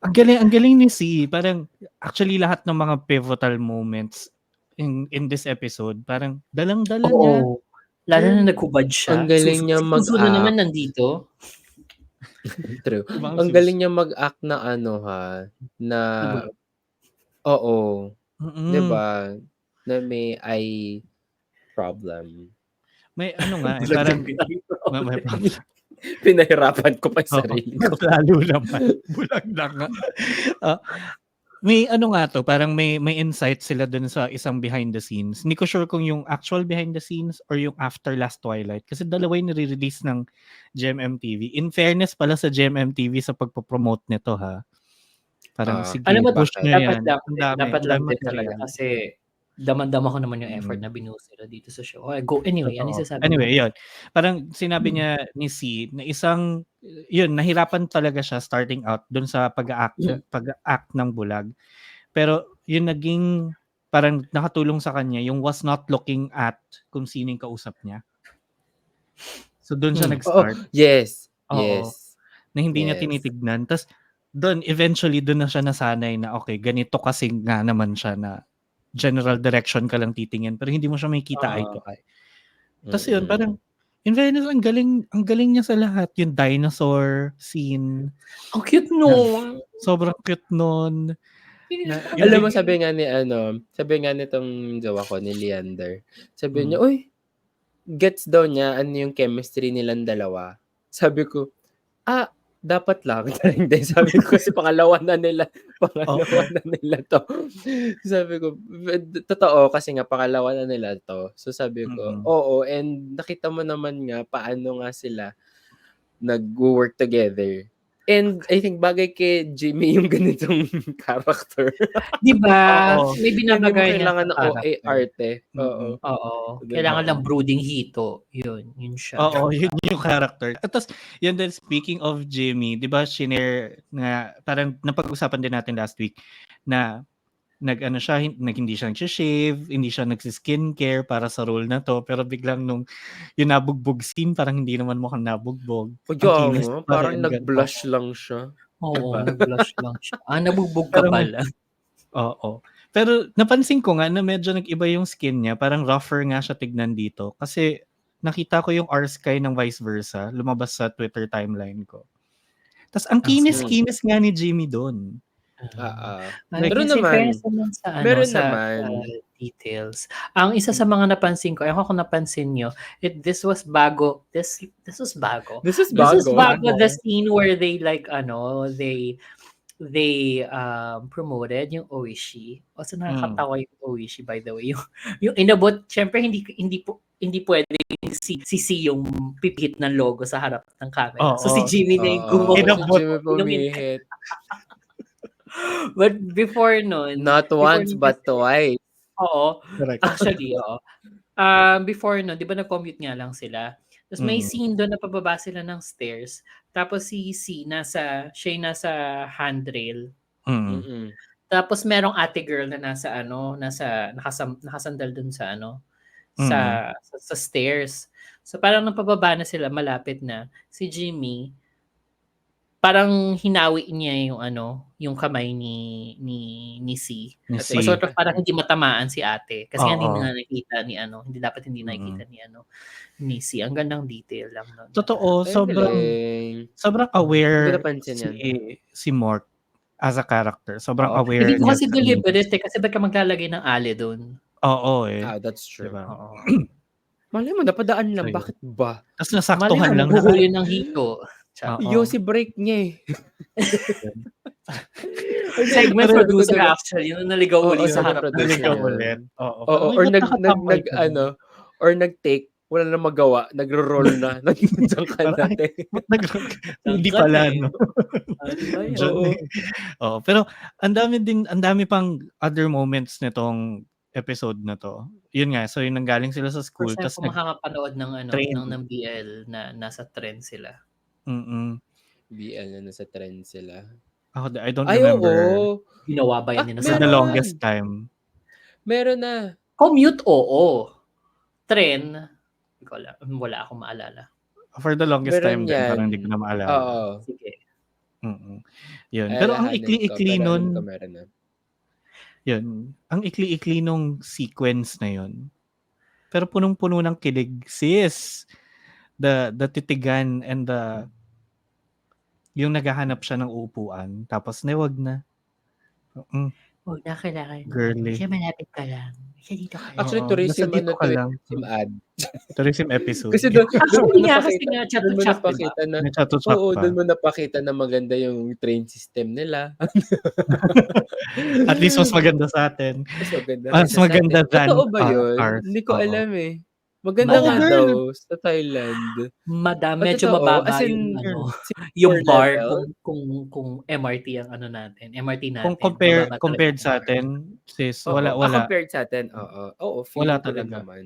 Ang galing ni C. Parang actually lahat ng mga pivotal moments in this episode, parang dalang-dala niya. Oo. Lalo na naghubad siya. Ang galing niya Si Suzu na naman mag-act. nandito. True. Ibang Ang sus. galing niya mag-act na ano ha, na Nabulag. oo. 'Di Mm. ba? Na may eye problem. May ano nga, Bulag parang din ang problem. may problem. Pinahirapan ko pa yung Oo, sarili ko. lalo naman. Bulag na nga. May ano nga 'to, parang may insight sila dun sa isang behind the scenes. Hindi ko sure kung yung actual behind the scenes or yung after Last Twilight kasi dalawa yung nire-release ng GMM TV. In fairness pala sa GMM TV sa pagpo-promote nito ha. Parang sige, Alam mo, push bakit? nyo dapat yan. lang Ang din, dami, dapat ang lang dami din talaga material. kasi damang-dama ko naman yung effort na binuhos nila dito sa show. Okay, go. Anyway, ano Totoo. yung sasabi mo? Anyway, yun. Parang sinabi niya ni C na isang, yun, nahirapan talaga siya starting out dun sa pag-act ng bulag. Pero yun naging parang nakatulong sa kanya yung was not looking at kung sino yung kausap niya. So dun siya Oo. nag-start. Yes. Oo. Yes. Na hindi niya Yes. tinitignan. Tapos doon, eventually doon na siya nasanay na okay, ganito kasi nga naman siya na general direction ka lang titingin pero hindi mo siya makikita eye to eye. Tapos yun, parang in fairness, ang galing niya sa lahat. Yung dinosaur scene. Ang cute nun. Sobrang cute nun. Alam mo, sabi nga nitong jowa ko, ni Leander, sabi niya, uy, gets daw niya ano yung chemistry nilang dalawa. Sabi ko, dapat lang. Hindi, sabi ko kasi pangalawa na nila to. Sabi ko, totoo kasi nga pangalawa na nila to. So sabi ko, oo, and nakita mo naman nga paano nga sila nag-work together. And I think bagay kay Jimmy yung ganitong character. Diba? Oo. May Hindi mo binabagay niya kailangan sa ng OA character. arte. Oo. Oo. Diba? Kailangan lang brooding hito. Yun siya. Oo, yun yung character. At tapos, yun din, speaking of Jimmy, di ba, shinare nga, parang napag-usapan din natin last week, na hindi siya nag-shave, hindi siya nag-skincare para sa role na to, pero biglang nung yung nabugbog scene, parang hindi naman mukhang nabugbog. Parang nag-blush lang siya. Oo, nag-blush lang siya. Nabugbog ka pala. Oo. Pero napansin ko nga na medyo nag-iba yung skin niya, parang rougher nga siya tignan dito. Kasi nakita ko yung R-Sky ng vice versa, lumabas sa Twitter timeline ko. Tapos ang kinis-kinis nga ni Jimmy doon. Meron naman sa details. Ang isa sa mga napansin ko, ako kung napansin nyo, this was bago. This was bago. This is bago. The scene where they they promoted yung Oishi. Also nakakatawa yung Oishi, by the way. Yung inabot, syempre hindi pwede si yung pipihit ng logo sa harap ng camera. So si Jimmy na yung pumihit. But before nun, not once but twice. Oo. Actually, oo. Before nun, di ba nag-commute nga lang sila? Tapos may scene doon na pababa sila ng stairs. Tapos si C, siya yung nasa handrail. Tapos merong ate girl na nakasandal doon sa sa stairs. So parang napababa na sila, malapit na. Si Jimmy, parang hinawi niya yung kamay ni C. Sort of parang hindi matamaan si ate kasi hindi na nakita hindi nakita ni C. Ang gandang detail lang nun. Totoo, sobrang aware si Mort as a character. Sobrang aware. Hindi ko kasi deliberate kasi ba't ka maglalagay ng ale doon? Oo that's true. Diba? Malay mo, napadaan lang. Bakit ba? Tapos nasaktuhan lang. Buhuli ng hito. Yosi break niya Segment Pero producer talaga, actually, yung naligaw oo, uli sa segment harap ng producer Naligaw show. yun. ulit. Oo. Oo, Parang, or ba't nakatampay ka dun? or nag-take, wala na magawa, nagro-roll na, nandiyan ka Parang, na, ay, te. ba't hindi Tangkat pala, eh. no? Ano ba yan? Diyan Oo. eh. Oo, pero ang dami pang other moments nitong episode na to. Yun nga, so yung nanggaling sila sa school, First time tas ko makakapanood ng train. ng BL na nasa trend sila. BL na nasa trend sila. Ako, I don't Ay, remember oo. Ginawa ba yan nila for sa the meron. longest time. Meron na. Commute, oo. Trend, wala akong maalala. For the longest time Meron din, parang hindi yan. ko na maalala. Oo. Sige. Yun. Pero ang Alalahanin ko, ikli-ikli pero alam nun, ko meron na. yun, ang ikli-ikli nung sequence na yun. Pero punong-puno ng kilig, sis. The titigan and yung naghahanap siya ng upuan, tapos wag na. Huwag na, kailangan Girly. siya malapit ka lang. Siya dito ka lang. Actually, Oo, tourism nasa dito ka lang. tourism ad. Tourism episode. Kasi doon Actually mo nga, kasi napakita, nga, chat doon to mo chat, diba? napakita na, May chat-to-chat oo, pa. doon mo napakita na maganda yung train system nila. At least mas maganda sa atin. Mas maganda. Mas kaysa sa maganda atin. than Totoo ba yun? ours. Hindi ko Oo. alam eh. Maganda Oo, nga girl. daw sa Thailand. Medyo totoo? mababa As in, yung four yung bar level? kung MRT ang natin. MRT Kung natin. mababa talaga compared yung sa bar. atin, sis, Oo. wala. Compared sa atin, oo. Oo, Wala feeling ko rin talaga. naman.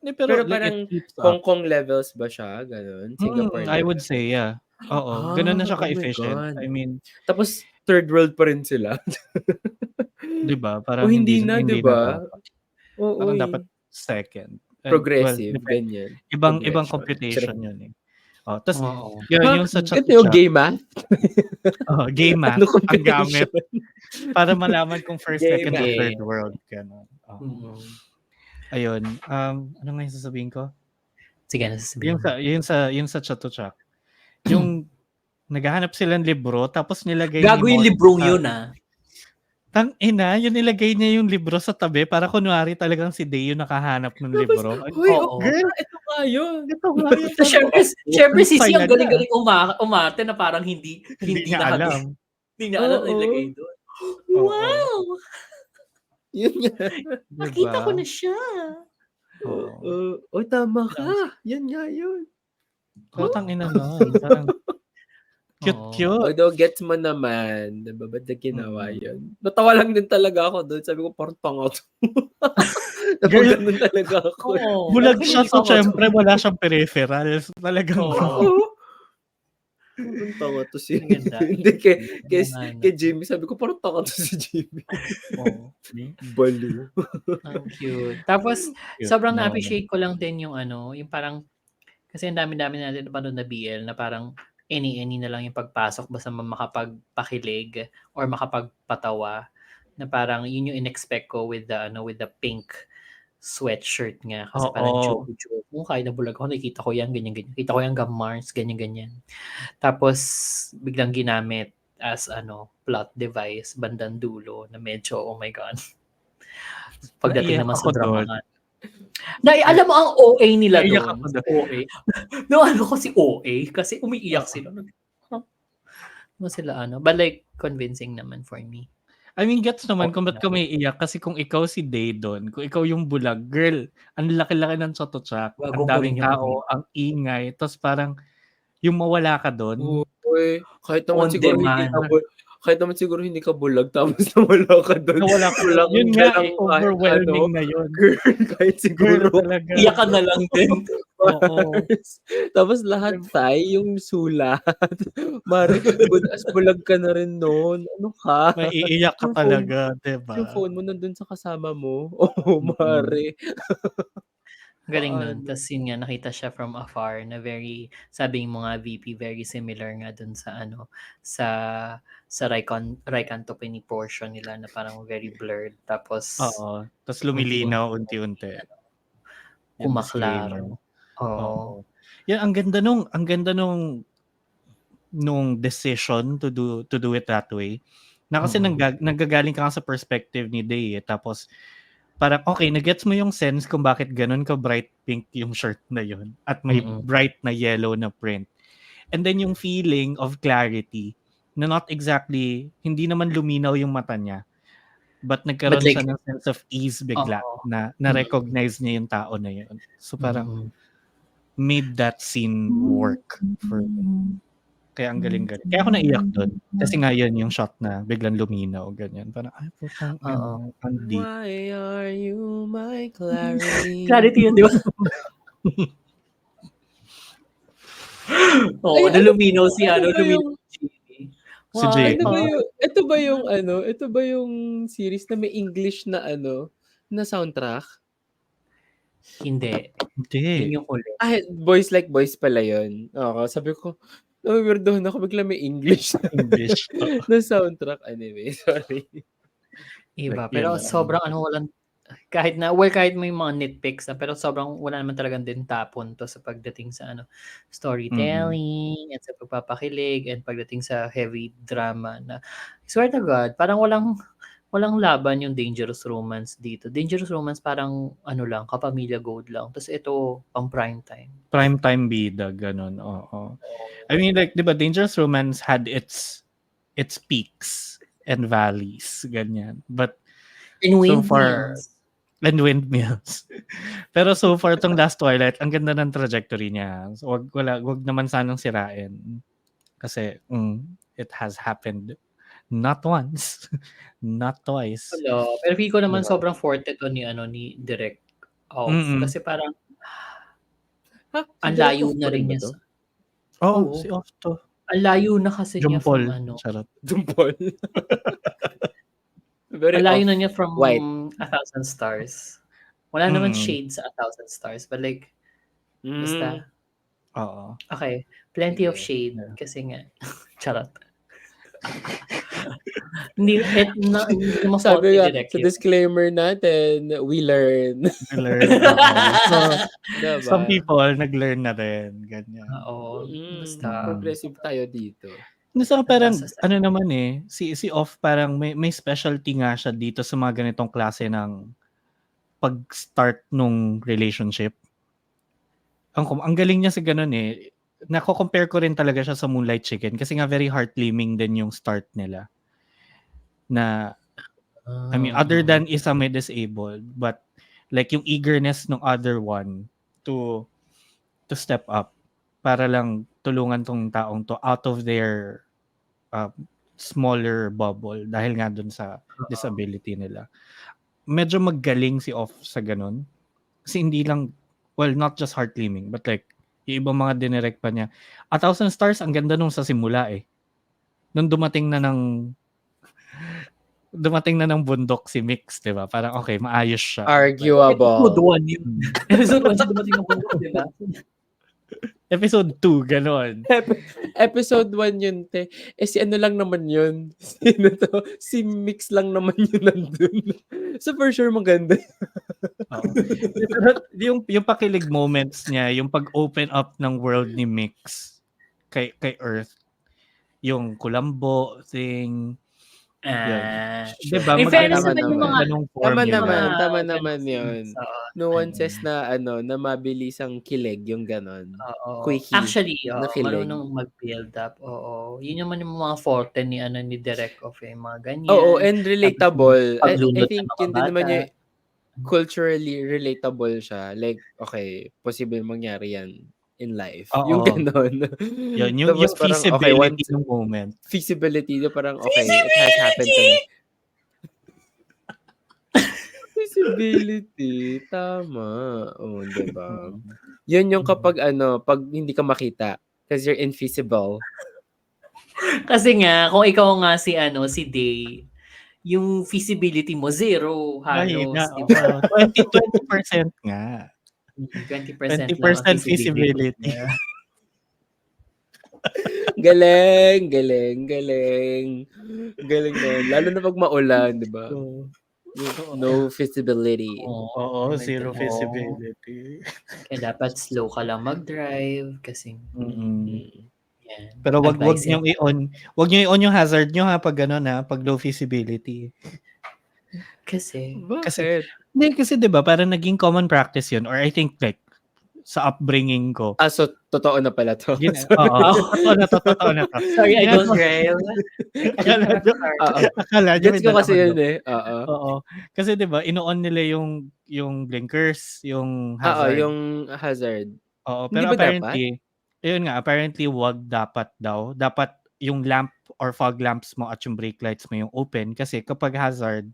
Hindi, Pero like, parang it keeps up. Hong Kong levels ba siya? Ganon? Singapore I would levels? say, yeah. Oo. Ganun na siya Oh my ka-efficient. God. I mean, Tapos, third world pa rin sila. di ba? O Parang hindi na, di ba? dapat. Oo. Parang dapat second. Progressive, Well, ganyan. ibang Progression. computation yun eh. Tapos, Oo. yung sa Ito yung chat-to-chat, gay math? gay math, Ano ang computation? gamit. Para malaman kung first, Gay second, o math. third world. Ganun. Mm-mm. Ayun. Ano nga yung sasabihin ko? Sige, nasasabihin mo. Yung sa chat-to-chat. Yung naghahanap silang libro, tapos nilagay Gago ni yung Mot librong sa- yun, ah. Tang-ina, yun nilagay niya yung libro sa tabi para kunwari talagang si Day yung nakahanap ng Tapos, libro. hoy, Oo. Girl, ito nga yun. ito nga yung So, syempre si Saya ang na. galing-galing umarte na parang hindi niya alam. Hindi niya alam na Oo. nilagay doon. Oo. Wow! Yun nga. Nakita ko na siya. Oo. Oh, tama ka. Yan nga yun. So, tang-ina nun. Parang cute. Although, gets mo naman. Diba? Ba't na ginawa Mm. yun? Natawa lang din talaga ako doon. Sabi ko, parang tanga to. Napagano'n talaga ako. Oo. Bulag siya, so Nakikita ko syempre wala siyang peripherals. Talagang Oo. Parang tanga to si... Ang ganda. Hindi, Ganda. kay Jimmy. Sabi ko, parang tanga to si Jimmy. Oo. Baliw. Ang cute. Tapos, Cute sobrang naman. na-appreciate ko lang din yung yung parang, kasi ang dami-dami natin napanood na BL na parang any na lang yung pagpasok basta makapagpakilig or makapagpatawa, na parang yun yung in-expect ko with the pink sweatshirt nga, kasi parang Oo. joke. Kahit nabulag ako, nakikita ko yan, ganyan. Kita ko yan Mars, ganyan. Tapos, biglang ginamit as plot device, bandang dulo, na medyo, oh my God. Pagdating Naiyak naman ako sa doon. drama. Alam mo ang OA nila Naiyak doon. ako doon. OA. No, ko si OA kasi umiiyak sila. Sila but like convincing naman for me. I mean, gets naman kung ba't ka may iyak. Kasi kung ikaw si Day doon, kung ikaw yung bulag, girl, ang laki-laki ng chat-to-chat, ang daming tao, ang ingay, tapos parang yung mawala ka doon. Uy, kahit naman On siguro hindi ka bulag, tapos nawala ka doon. Nawala ka doon. Yun nga, overwhelming na yun. Girl, kahit siguro. Talaga. Iyak ka na lang din. Oo. Tapos lahat yung sulat. Mari, as bulag ka na rin noon. Ano ka? May iiyak ka talaga, diba? Yung phone mo nandun sa kasama mo. Oh, mare. Galing nun. Tapos yun nga, nakita siya from afar na very, sabi mo nga VP, very similar nga dun sa Raikan Topini portion nila na parang very blurred. Tapos, Oo. Tapos lumilinaw unti-unti. Kumaklaro. Oo. Yan, ang ganda nung decision to do it that way. Na kasi nanggagaling ka sa perspective ni Day tapos parang okay, nagets mo yung sense kung bakit ganun ka bright pink yung shirt na yun at may bright na yellow na print. And then yung feeling of clarity na not exactly, hindi naman luminaw yung mata niya. But But nagkaroon like, siya ng sense of ease bigla oo. na na-recognize niya yung tao na yun. So parang Mm. made that scene work for me. Kaya ang galing-galing. Kaya ako naiyak doon. Kasi nga yun yung shot na biglang luminaw, ganyan. Parang, ay, putang Oo. ang deep. Why are you my clarity? Clarity yun, di ba? Oo, Ay, na luminaw si ano ba luminaw yung si Jamie. Si Why ano ba Jamie. yung ito ba yung series na may English na na soundtrack? Hindi. Yun Hindi. yung huli. Ay, Boys Like Boys pala yun. Oo, sabi ko, na-weirdohan ako bigla may English English. na soundtrack. Anyway, sorry. Iba. Like, Pero yun lang. sobrang walang, kahit may mga nitpicks na, pero sobrang wala naman talagang din tapon to sa pagdating sa storytelling at sa pagpapakilig and pagdating sa heavy drama na, swear to God, parang walang laban yung Dangerous Romance dito. Dangerous Romance parang lang, kapamilya gold lang. Tapos ito, pang prime time. Primetime bida, ganun. Oo. I mean, like, di ba, Dangerous Romance had its peaks and valleys, ganyan. But And so far, windmills. and windmills. Pero so far, tong Last Twilight, ang ganda ng trajectory niya. So, wag naman sanang sirain. Kasi, it has happened not once, not twice. Wala. Pero feel ko naman Diba? sobrang forte to ni Direk Off. Mm-mm. Kasi parang Ha? ang Direct layo Off na pa rin rin ba niya to? Oo, Oo. si Off to. Ang layo na kasi niya from Jumpol. Charot. Dumpol. Very ang layo off. na niya from White. 1,000 Stars. Wala naman Mm. shade sa 1,000 Stars. But like, basta, Oo. okay. Plenty of Sige. shade. Yeah. Kasi nga, charot. hindi naman Sabi fault ni nga, Direk sa yun. disclaimer natin, we learn. So, Diba? some people nag-learn na rin. Ganyan. Oo. Basta, Progressive tayo dito. So, parang, Nasa- ano naman si Off parang may specialty nga siya dito sa mga ganitong klase ng pag-start nung relationship. Ang galing niya sa ganun Nako-compare ko rin talaga siya sa Moonlight Chicken kasi nga very heart-gleaming din yung start nila. Na, I mean, other than isa may disabled, but like yung eagerness ng other one to step up para lang tulungan tong taong to out of their smaller bubble dahil nga dun sa disability nila. Medyo magaling si Off sa ganun. Kasi hindi lang, well, not just heart-gleaming, but like, yung ibang mga dinirect pa niya. 1,000 Stars, ang ganda nung sa simula Nung dumating na ng bundok si Mix, di ba? Parang, okay, maayos siya. Arguable. Episode 1 yun. Episode 1 siya dumating ng bundok, di ba? Episode 2, ganon. Episode 1 yun, te. Si ano lang naman yun. Sino to? Si Mix lang naman yun nandun. So for sure maganda. Pero yung pakilig moments niya, yung pag-open up ng world ni Mix kay Earth, yung kulambo thing, diba? In fairness Tama naman yung mga Tama naman yun. Oo. Nuances na na mabilis ang kilig, yung ganon. Oo. Quickie Actually, na kilig. marunong mag-build up. Oo. Yun naman yung mga forte ni Direk of mga ganyan. Oo, and relatable. I Paglunod think ng mga yun din naman bata. yung culturally relatable siya. Like, okay, possible mangyari yan in life. Oo. Yung ganon. Yun, yung parang, feasibility ng moment. Feasibility, parang, okay, it has happened to me. Feasibility, tama. Oo, diba? Yun yung kapag pag hindi ka makita, because you're invisible. Kasi nga, kung ikaw nga si Day, yung feasibility mo, zero halos. Diba? 20% nga. 20% 20% feasibility. Galing. Galing nun. Lalo na pag maulan, di ba? No feasibility. Oo, zero feasibility. Kaya dapat slow ka lang mag-drive kasi yan. Pero wag niyo i-on yung hazard niyo pag pag low feasibility. Kasi hindi kasi 'di ba parang naging common practice 'yun, or I think like sa upbringing ko. So totoo na pala 'to. Oo, totoo na 'to. Sorry, I don't Ginagawa rail. akala nyo Oo. akala nyo may Gets ko dala kasi ako yun, doon. Oo. Oo. Kasi 'di ba ino-on nila yung blinkers, yung Oo, hazard. yung hazard. Oo, Hindi pero ba dapat? apparently wag dapat daw. Dapat yung lamp or fog lamps mo at yung brake lights mo yung open kasi kapag hazard,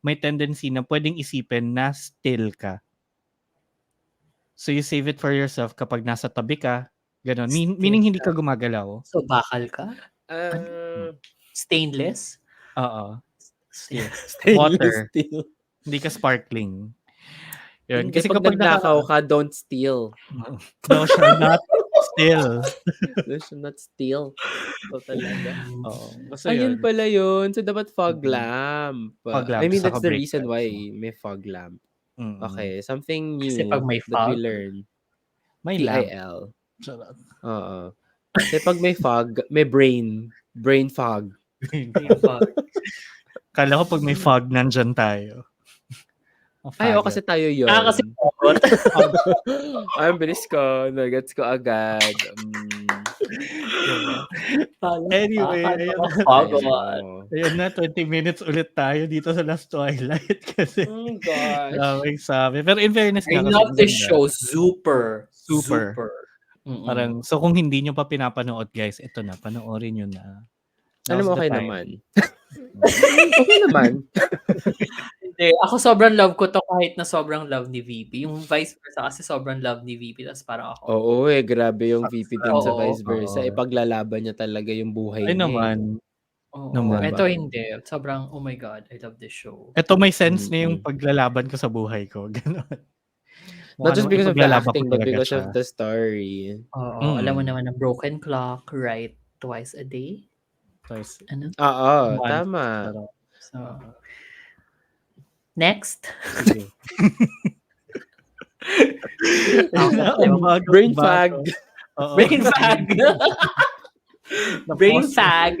may tendency na pwedeng isipin na still ka. So you save it for yourself kapag nasa tabi ka, gano'n. Meaning hindi ka gumagalaw. So, bakal ka? Stainless? Oo. Steel. Stainless Water. steel. Hindi ka sparkling. Yun. Hindi, Kasi pag kapag nagnakaw ka, don't steal. Thou shall not steal. Thou shall not steal. So talaga. Oo. Basta Ayun yun. pala yun. So dapat fog Mm. lamp. Fog I lamp mean, saka that's the brake reason lights why mo. may fog lamp. Mm. Okay, something Kasi pag new may that we fog, learn. May lamp. TIL. Charot. Oo. Kasi pag may fog, may brain fog. may fog. Kala ko pag may fog, nandyan tayo. Ay, kasi tayo yun. Kasi fogot. Ay, ang bilis ko. Nagets ko agad. Anyway, ayun na. Fogot. Ayun na, 20 minutes ulit tayo dito sa Last Twilight kasi Oh gosh. daming sabi. Pero in fairness I nga kasi love ang this ganda. show. Super. Parang, so kung hindi nyo pa pinapanood guys, ito na, panoorin nyo na. Alam mo, Now's the okay time. naman. Okay naman. Hindi, ako sobrang love ko to kahit na sobrang love ni VP. Yung vice versa kasi sobrang love ni VP tapos parang ako. Oo grabe yung VP dun sa Oo. vice versa. Ipaglalaban niya talaga yung buhay Ay niya. naman. Oo. Naman. Ito hindi. Sobrang, oh my God, I love this show. Ito may sense na yung paglalaban ko sa buhay ko. Ganon. Not just because of the Ipaglalaban ko acting, but talaga because siya. of the story. Oo. Alam mo naman ang broken clock, right? Twice a day? Twice. Ano? Oo, Once. tama. So, next. Sige. Brain fag. Brain fag. Brain fag.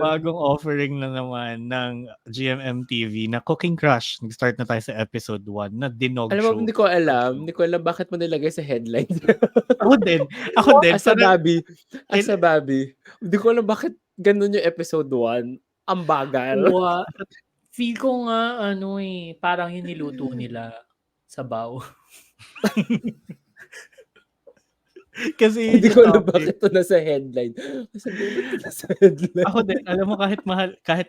Bagong offering na naman ng GMM TV na Cooking Crush. Nag-start na tayo sa episode 1 na Dinog Alam Show. mo, hindi ko alam bakit mo nilagay sa headline. Ako din. As a Bobby. Hindi ko alam bakit ganun yung episode 1. Ang bagal. Feel ko nga, parang yung niluto nila sabaw. Kasi hindi ko alam bakit ito nasa headline. Ako din, alam mo kahit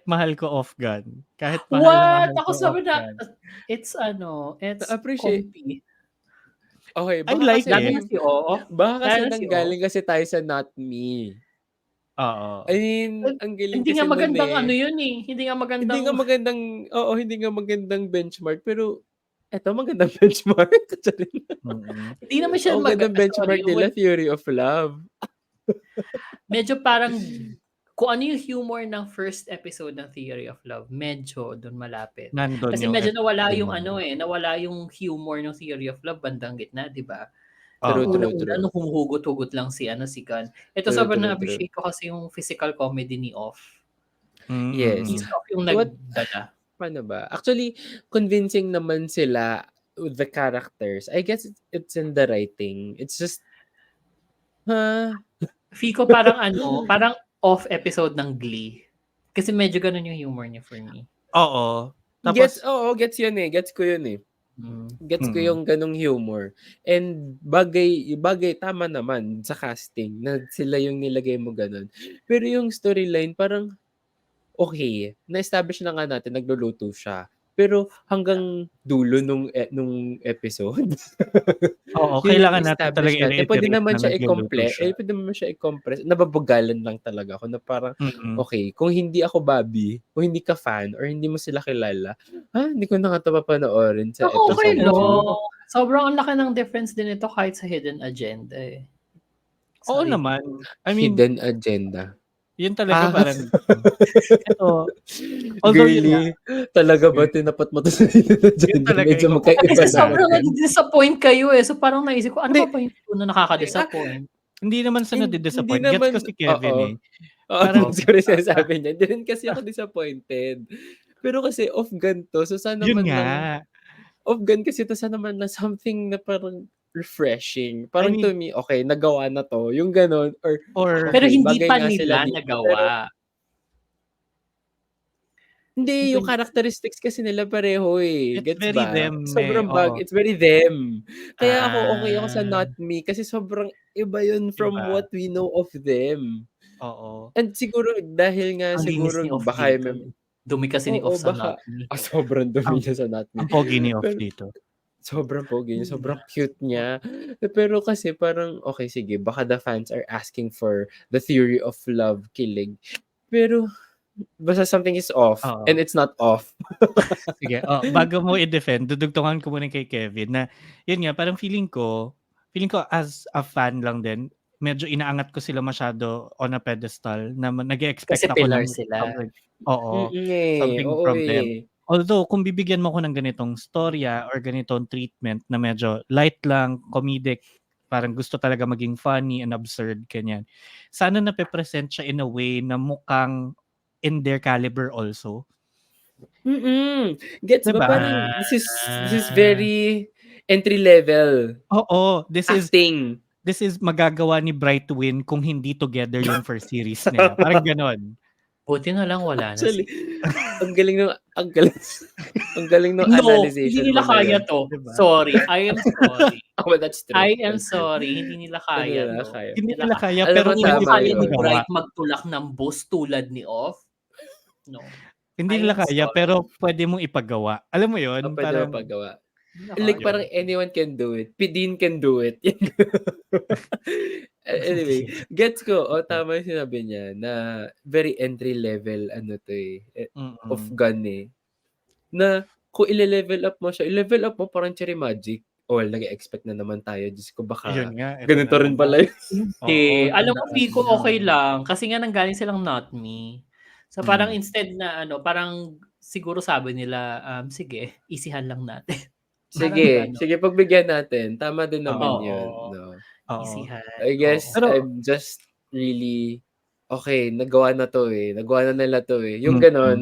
mahal ko off-gun. Kahit mahal ko ako sabi na, off-gun. it's appreciate. Comfy. Okay, I like kasi, it. Baka kasi nanggaling kasi tayo sa Not Me. Oo. I mean, ang galing hindi kasi nga magandang yun eh. Hindi nga magandang benchmark, pero eto magandang benchmark. Hindi naman siya magandang benchmark nila, Theory of Love. Medyo parang kung ano yung humor ng first episode ng Theory of Love, medyo doon malapit. Nandun kasi medyo nawala yung nawala yung humor ng Theory of Love bandang gitna, di ba? Pero una-una, nung humuhugot-hugot lang si Gun. Ito sobrang na-appreciate ko kasi yung physical comedy ni Off. Yes. He's Off yung nagdala. Paano ba? Actually, convincing naman sila with the characters. I guess it's in the writing. It's just, Feel ko parang parang off episode ng Glee. Kasi medyo ganun yung humor niya for me. Oo. Tapos, gets yun eh. Gets ko yun eh. Gets ko yung ganung humor. And bagay tama naman sa casting na sila yung nilagay mo ganun. Pero yung storyline parang okay, na-establish na nga natin nagluluto siya. Pero hanggang dulo nung episode. Oo, kailangan natin talaga i-reiterate. Pwede naman siya i-compress. Nababugalan lang talaga ako na parang, okay, kung hindi ako Bobby, kung hindi ka fan, or hindi mo sila kilala, hindi ko na nga ito papanoorin sa episode. Okay lang. Sobrang ang laki ng difference din ito kahit sa Hidden Agenda eh. Oo naman. I mean, Hidden Agenda. Yun talaga parang ito. Girly, talaga ba tinapat mo to sa Hidden Agenda? Medyo magkaiba kasi sobrang na-disappoint kayo eh. So parang naisip ko, ano pa yung na nakaka-disappoint? Hindi naman sa na-disappoint. Gets ko si Kevin eh. Parang siguro sabi niya, hindi rin kasi ako disappointed. Pero kasi off-gun to, so sana yun man nga. lang. of Gun kasi ito sa naman na something na parang refreshing. Parang mean to me, okay, nagawa na to. Yung gano'n or Pero okay, hindi bagay pa nga sila nila dito. Pero nagawa. hindi, Hindi yung pa characteristics kasi nila pareho eh. it's Gets very ba? them Sobrang oo. it's very them. Kaya okay ako sa Ah, Not Me kasi sobrang iba yun from Diba? what we know of them. Oo. And siguro dahil nga ang linis siguro ni Off baka dito, eh. Dumi kasi ni oo, Off sa baka Not Me. sobrang dumi Ang niya sa Not Me. ang pogi ni Off Pero dito. sobrang pogi niya, Hmm. sobrang cute niya. Pero kasi parang, okay sige, baka the fans are asking for the theory of love, kilig. Pero basta something is off Oo. and it's not off. Sige, bago mo i-defend, dudugtungan ko muna kay Kevin na, yun nga, parang feeling ko as a fan lang din, medyo inaangat ko sila masyado on a pedestal na nag-e-expect Kasi ako pillar ng sila. something oo, something Oo from them. eh. Although, kung bibigyan mo ko ng ganitong storya or ganitong treatment na medyo light lang, comedic, parang gusto talaga maging funny and absurd, ganyan. Sana nape-present siya in a way na mukhang in their caliber also. Gets ba? 'Di ba? Parang this is Ah. very entry level Oo, acting. this is magagawa ni Brightwin kung hindi together yung first series nila, parang gano'n. Buti na lang wala na Actually, sila. ang galing ng ang galing ang galing ng No, hindi analyzation nila mo na kaya yun. 'to. 'Di ba? Sorry, I am sorry. Well, that's true, I am that's true. sorry, hindi nila Hindi kaya nila 'to. kaya. Hindi Nila nila kaya Alam pero mo, hindi nila pwede tama nilang kaya ni yun. magawa. Bright magtulak ng boss tulad ni Off. No, Hindi I nila am kaya sorry. pero pwede mong ipagawa. Alam mo 'yun, Pwede parang mapagawa. Hindi nila Like kaya. parang anyone can do it. Pidin can do it. Anyway, gets ko. Tama yung sinabi niya na very entry level ano to of mm. gun na kung ile-level up mo siya, i-level up mo parang Cherry Magic. Well, nag-e-expect na naman tayo. Diyos ko, Ayun baka nga, eto na ganito rin naman. pala yun. Oo, Hindi, alam mo tandaan feel mo ko na. okey lang kasi nga nanggaling silang Not Me. So parang instead na ano, parang siguro sabi nila, sige easyhan lang natin. Parang Sige, gano'n. sige pagbigyan natin. Tama din naman Oo, yun, Oo, 'no. oo. easyhan, I oo. guess Pero I'm just really, okay, nagawa na 'to, nagawa na nila 'to, yung mm. gano'n.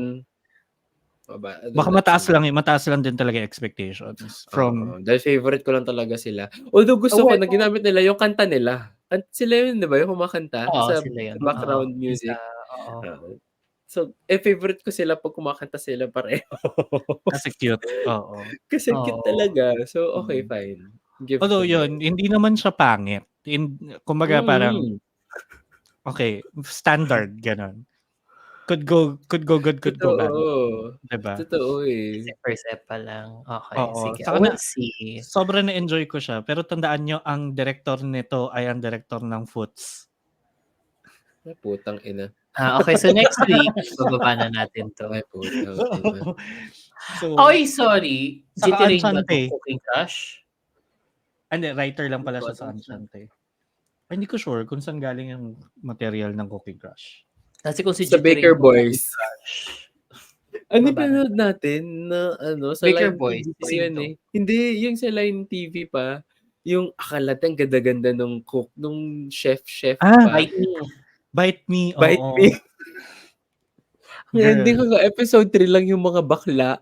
Baka Let's see. mataas lang din talaga expectations from Oo, dahil favorite ko lang talaga sila. Although gusto ko Well, na ginamit nila yung kanta nila. Sila yun 'di ba, yung kumakanta oo sa sila 'yun, oo. background Yung sa music. oo. Oo. So, favorite ko sila 'pag kumakanta sila pareho. kasi cute, oo. Kasi cute Oo, talaga. So, okay, Mm. fine. Give Although to them. 'yun, hindi naman siya pangit. Kumbaga parang, Mm. okay, standard gano'n. Could go good, could go bad, Totoo. 'di ba? Totoo, kasi eh. first ep pa lang. Okey, Oo, sige. saka na We'll see. sobrang na-enjoy ko siya pero tandaan niyo ang direktor nito ay ang direktor ng Foots. Ay, putang ina. Okey. So next week ibababa na natin 'to. Ay, putang ina. So, Oy, sorry. saka GT Rain ba 'tong Enchante. Cooking Crush? Hindi, writer lang Hindi pala ko siya sa alam kung Enchante. Ay, hindi ko sure kung saan galing yung material ng Cooking Crush. kasi kung si Sa GT Rain Baker po Cooking Boys. Crush, Ano ibaba na. pinanood natin na ano, sa Baker Line Boys, TV pa sino yun, to? Hindi, yung sa Line TV pa. Yung akala ang ganda-ganda nung cook, nung chef Ah, pa. Bite Me. Bite Me, Bite oo. Me. Ang ending Girl. hanggang episode 3 lang yung mga bakla.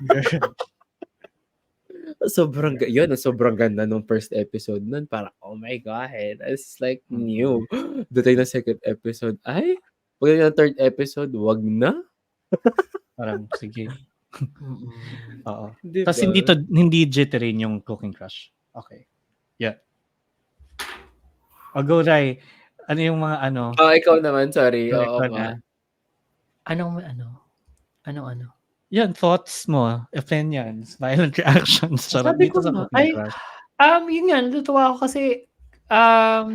Girl. Sobrang ganda nung first episode nun. Parang, oh my God, it's like Mm. new. Dating na second episode, ay, pagdating ng third episode, wag na. Parang sige. Mm. Oo. Di Tas ba? hindi jitterin yung Cooking Crush. Okay. Yeah. Go, Rai. Ano yung mga ano? Ikaw naman, sorry. Oo Ikaw nga. na. Anong ano? Yan, thoughts mo, opinions, violent reactions, charot, Sabi dito ko sa nga, Cooking Crush. yun nga natutuwa ako kasi,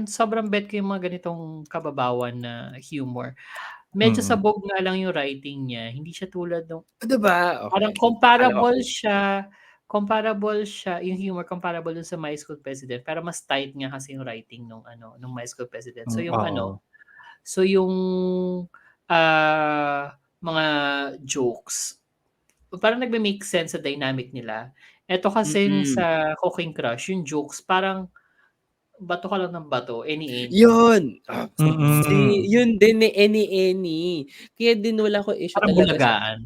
sobrang bet ko yung mga ganitong kababawan na humor. Medyo Mm. sabog nga lang yung writing niya, hindi siya tulad nung Di ba? parang Okay. comparable siya yung humor comparable dun sa My School President, pero mas tight nga kasi yung writing nung My School President. So yung Oo. mga jokes, parang nagme-make sense sa dynamic nila. Eto kasing Mm. sa Cooking Crush, yung jokes parang bato ka lang ng bato, any. Yun. Mm. Yun din ni Any. Kaya din wala ko issue Parang talaga sa bulagaan.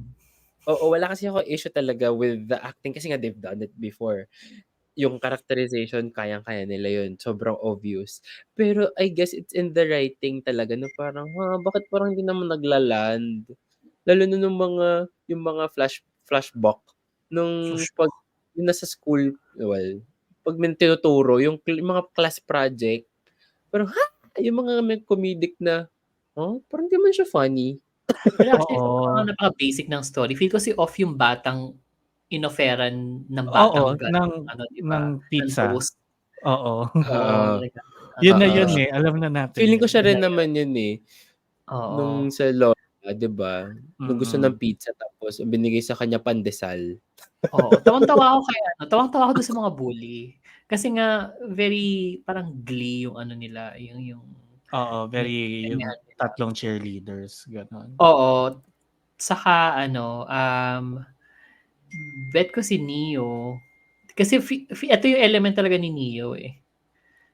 Oo, wala kasi ako issue talaga with the acting kasi nga they've done it before. Yung characterization, kayang-kaya nila yun. Sobrang obvious. Pero I guess it's in the writing talaga na parang, bakit parang hindi naman nagla-land? Lalo na yung mga flashback nung Push. 'pag yung nasa school, well, 'pag may tinuturo yung mga class project, parang, yung mga may comedic na, parang di man siya funny. Pero actually sa mga Oo. napaka-basic ng story, feel ko si Off yung batang in-offeran ng Oo, batang ng ano, 'di ng ba, ng pizza. toast. Oo. Oo, Oo, Yun na oo. yun, eh, alam na natin Feeling ko yun. siya Yun na rin yun. naman yun, eh, nung Oo. sa Lola, 'di ba? Nung gusto ng Mm. pizza tapos ang binigay sa kanya pandesal. Oo, tawang-tawa ako kay ano, tawang-tawa ako dun sa mga bully. Kasi nga very parang Glee yung ano nila, yung Oo, yung very yung ganyan nila. tatlong cheerleaders, gano'n. Oo, saka ano, bet ko si Neo. Kasi eto yung element talaga ni Neo, eh,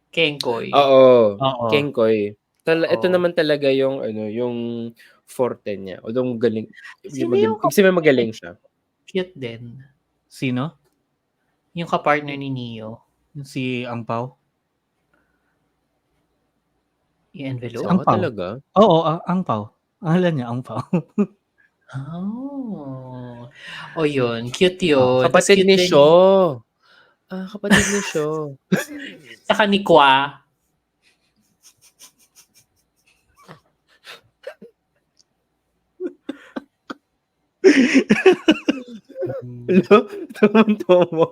Kengkoy. Oo, Oo. Kengkoy. Ito Oo. naman talaga yung ano, yung forte niya. Although magaling, Sino magaling, yung ibig sabihin kapartner magaling niya? siya. Cute din. Sino? Yung kapartner ni Neo. Si Angpao? Yung Si envelope? Angpao. Talaga? Oo, Angpao. Pangalan niya Angpao. Oh. Oh, yun, cute Oo. yun. Tas Kapatid cute ni din Sho. yung Kapatid ni Sho. saka ni Kwa. Hala, tawang-tawa.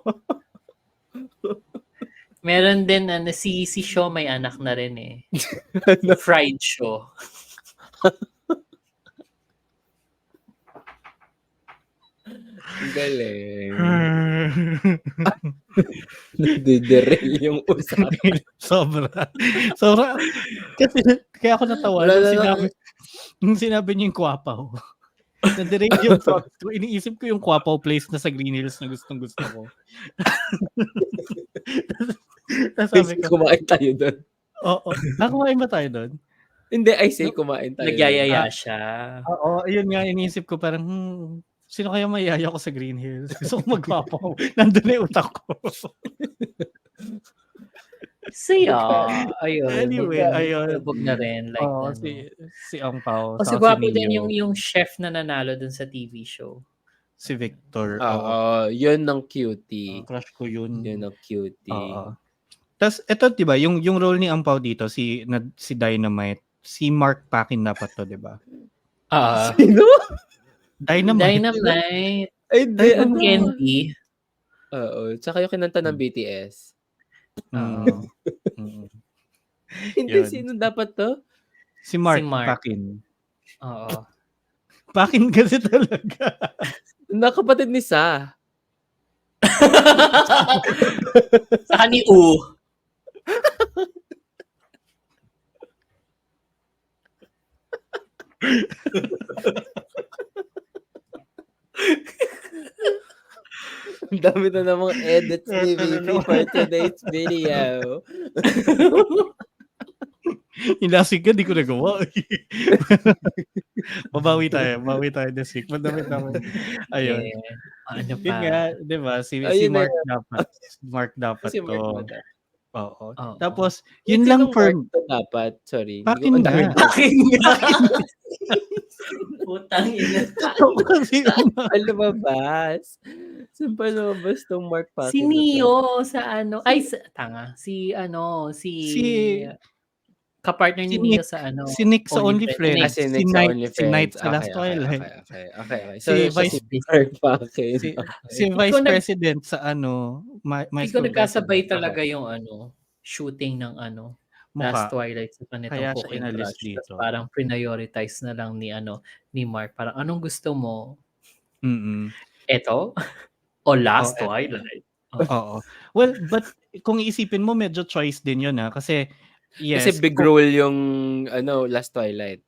Meron din ano, si Sho may anak na rin, eh. Ano? Fried Sho. Ang galing. Nade-derail yung usapan. Sobra. Sobra. Kasi kaya ako natawa Wala nung na sinabi niyo yung Kwapaw. Na-derail yung thought ko. Iniisip ko yung Kwapaw place na sa Green Hills na gustong-gusto ko. Tas I sabi say ko, kumain tayo dun. oo. Kumain ba tayo dun? Hindi, I say No, kumain tayo dun. Nagyayaya siya. oo, ayun nga iniisip ko parang, sino kaya mayaya ko sa Green Hills? Gusto ko mag-Kwapaw. Nandun na yung utak ko. Saya. Ayun, Anyway, ayun. nagpalubog na rin like Oo, ano. si Angpao, Kasi saka si gwapo din Neo, yung chef na nanalo dun sa TV show. si Victor, oo. Oo, yun ang cutie. Crush ko yun. Yun ang cutie. Oo. Tas eto 'di ba, yung role ni Angpao dito si Dynamite, si Mark Paquin dapat 'to, 'di ba? Sino? Dynamite. Dynamite. Ay, hindi, Yung ano? Candy. Oo, tsaka yung kinanta ng BTS. Mm. Mm. Hindi, Yun. sino dapat 'to? Si Si Mark Mark. Paquin. Oo. Paquin kasi talaga. Kapatid ni Sa. Saka ni U. Ang dami na namang edits ni VP for today's video. Inasig ka, di ko nagawa. Bawi tayo this week. Madami. Ayun. Yeah. Ano Yun pa? nga, 'di ba? Si Ayun na Mark dapat si Mark to. na. Oo. Oo. Tapos Yung yun lang sinong for Mark to dapat? Sorry, hindi ko Paquin ang dami. nga. Paquin nga. Putang ina. Kasi Ang lumabas. Saan pa lumabas tong Mark Si Paquin na to? Neo sa ano, ay tanga. Si ano, si kapartner si ni Neo Nick sa ano, si Nick sa Only Friends. OnlyFriends, Si Nick sa si Knight OnlyFriends. sa Last Twilight, Okay. So, si siya si Vice Mark Paquin. si Hindi Vice ko President sa ano, Hindi My ko School nagkasabay President. talaga yung ano, shooting ng ano, Last Mukha. Twilight sa kanitong Kaya siya Cooking inalis Crush. Tas dito. parang prioritize na lang ni ano, ni Mark. Parang anong gusto mo? Mm. Eto? O Last Oh, Twilight? oo. Well, but kung iisipin mo medyo choice din 'yun kasi Kasi yes, big role yung ano, Last Twilight.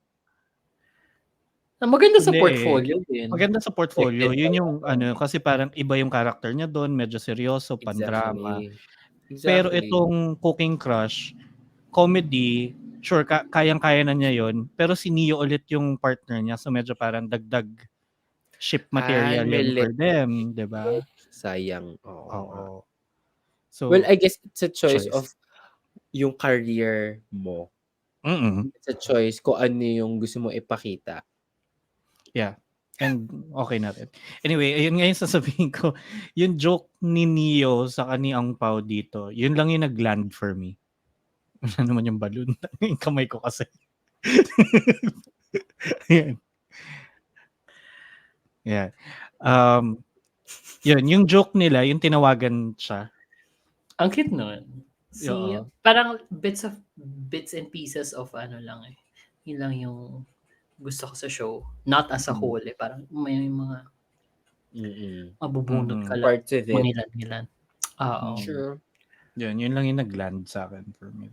Maganda sa hindi portfolio din. maganda sa portfolio. Expected 'Yun pa yung naman. ano, kasi parang iba yung character niya doon, medyo seryoso, pandrama. Pero Exactly. itong Cooking Crush, comedy, sure kayang-kaya na niya 'yon, pero si Neo ulit yung partner niya, so medyo parang dagdag ship Ay, material yan for them, 'di ba? sayang. Oo nga. Oo. Well, So, I guess it's a choice of choice. yung career mo. Mm. It's a choice kung ano yung gusto mo ipakita. Yeah. And okay na rin. Anyway, ayun nga yung sasabihin ko. Yung joke ni Neo sa ni Ang Pao dito, yun lang yung nag-land for me. Ano naman yung balloon? Yung kamay ko kasi. Ayan. Yeah. Yun, yung joke nila, yung tinawagan siya. Ang cute nun. Oo. Parang bits and pieces of ano lang eh. Yun lang yung gusto ko sa show. Not as a whole eh. Parang may mga mabubunot ka lang. Parts of it. Mangilan-ngilan. Oo. Sure. Yun lang yung nag-land sa akin for me.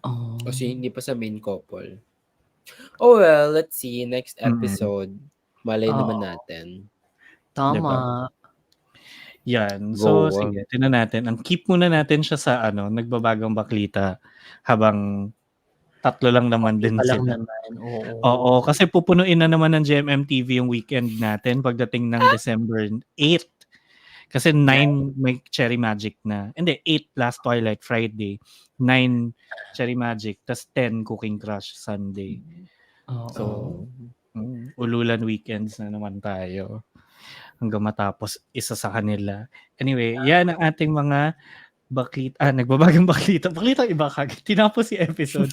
Oh. Kasi hindi pa sa main couple. Oh well, let's see. Next episode. Malay naman natin. Tama. Diba? Yan. So, Go. sige, tingnan natin. Ang keep muna natin siya sa nagbabagang baklita habang 3 lang naman din Lang sila. naman. Oo, kasi pupunuin na naman ng GMM TV yung weekend natin pagdating ng December 8. Kasi 9 may Cherry Magic na. Hindi, 8 last Twilight Friday. 9 Cherry Magic. Tas 10 Cooking Crush Sunday. So, ululan weekends na naman tayo. Hanggang matapos isa sa kanila. Anyway, yan ang ating mga nagbabagang baklita. Baklita iba kagad. Tinapos si episode.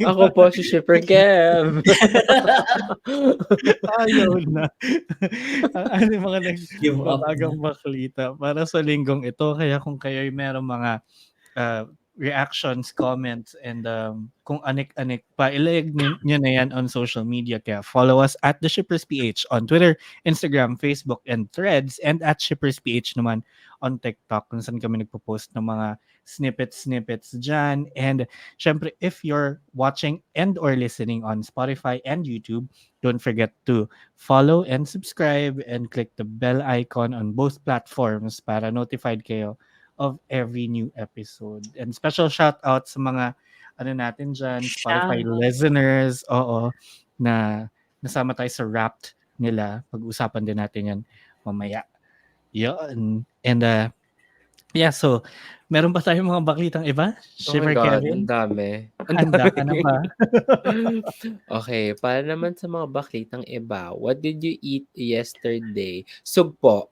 Ako po si Shipper Kev. Ayaw na. Ang mga nagbabagang baklita para sa linggong ito. Kaya kung kayo'y merong mga reactions, comments, and kung anik-anik pa, ilag nyo na yan on social media. Kaya follow us at The Shippers PH on Twitter, Instagram, Facebook, and Threads, and at Shippers PH naman on TikTok kung saan kami nagpo-post ng mga snippets dyan. And syempre, if you're watching and or listening on Spotify and YouTube, don't forget to follow and subscribe and click the bell icon on both platforms para notified kayo of every new episode. And special shout out sa mga natin dyan, Spotify listeners, na nasama tayo sa Wrapped nila. Pag-usapan din natin yan mamaya. Yun. And yeah, so meron ba tayong mga baklitang iba? Shipper Kevin? Ang dami. Handa ka na ba? Okay, para naman sa mga baklitang iba, what did you eat yesterday? Sugpo.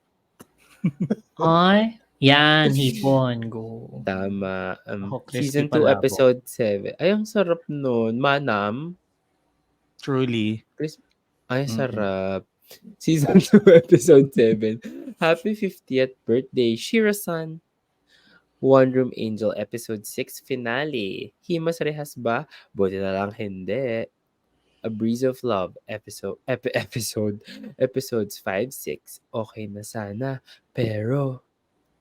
Ay, yan, hipon. Go. Tama. Crispy Season 2, palabok. episode 7. Ay, ang sarap nun. Manam. Truly. Ay, sarap. Season 2, episode 7. Happy 50th birthday, Shira-san. One Room Angel, episode 6 finale. Himas rehas ba? Buti na lang hindi. A Breeze of Love, episodes 5-6. Okay na sana. Pero,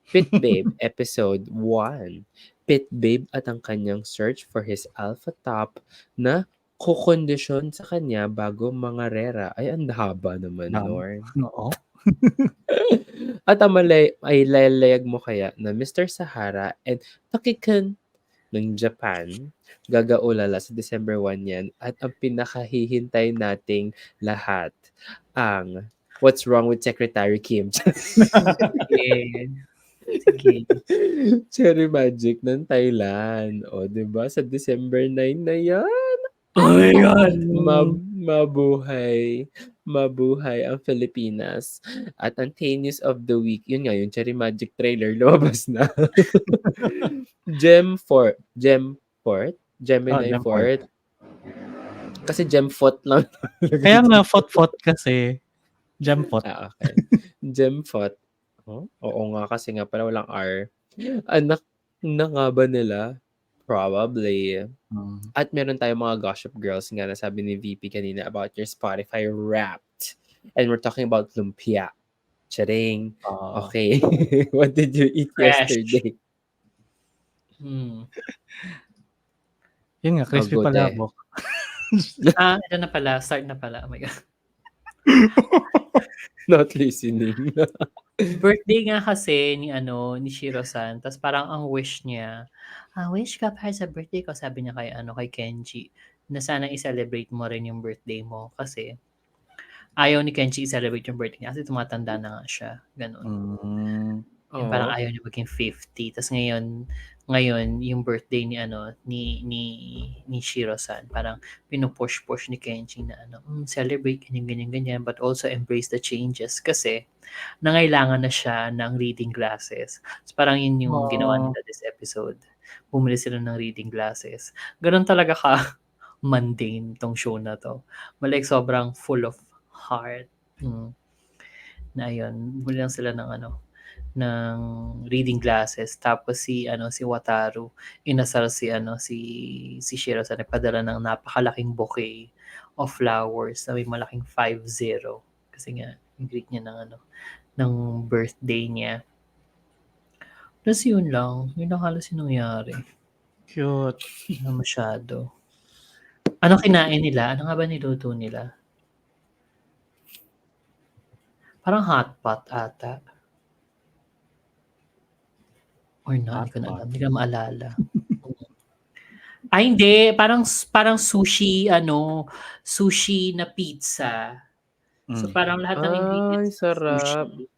Pit Babe, episode 1. Pit Babe at ang kanyang search for his alpha top na kukondisyon sa kanya bago mga rera. Ay, ang haba naman, Norm. Oo. At ang ay lalayag mo kaya na Mr. Sahara and Takikan ng Japan, gagaulala sa December 1 yan. At ang pinakahihintay nating lahat, ang What's Wrong with Secretary Kim? Sige. Cherry Magic ng Thailand. O, diba? Sa December 9 na yan. Oh my God! Mabuhay ang Pilipinas. At ang News of the Week, yun nga, yung Cherry Magic trailer, lumabas na. Gemini Fort. Kasi Gemfort lang. Kaya nga, Fot kasi. Gemfort. Okay. Gemfort. Oo nga, kasi nga pala walang R. Anak na nga ba nila? Probably. At meron tayong mga Gossip Girls nga na sabi ni VP kanina about your Spotify Wrapped. And we're talking about lumpia. Charing. Okay. What did you eat yesterday? Yun nga, crispy palabok. Ito na pala. Start na pala. Oh my God. Not listening. Birthday nga kasi ni Shiro-san. Tapos parang ang wish niya, wish ka para sa birthday ko, sabi niya kay Kenji, na sana i-celebrate mo rin yung birthday mo kasi ayaw ni Kenji i-celebrate yung birthday niya kasi tumatanda na nga siya, gano'n. Yung parang Oo. ayaw niya maging 50 ta's ngayon yung birthday ni ano, ni Shiro-san parang pinu-push ni Kenji na ano, celebrate ganyan, but also embrace the changes kasi nangailangan na siya ng reading glasses. So, parang yun yung ginawa Aw. nila this episode. Bumili sila ng reading glasses. Gano'n talaga ka-mundane 'tong show na 'to. Like sobrang full of heart. Na ayun, bumili lang sila ng ano, ng reading glasses tapos si Wataru inasar si Shiro-san nagpadala ng napakalaking bouquet of flowers na may malaking 50 kasi nga greet niya ng birthday niya. Tapos yun lang halos yung nangyari. Cute. Wala masyado. Ano kinain nila? Ano nga ba niluto nila? Parang hotpot ata. Or not, hindi ko na alam. Hindi ko na maalala. Ay, hindi. Parang sushi na pizza. So, parang lahat ng Ay, ingredients ng sarap. sushi.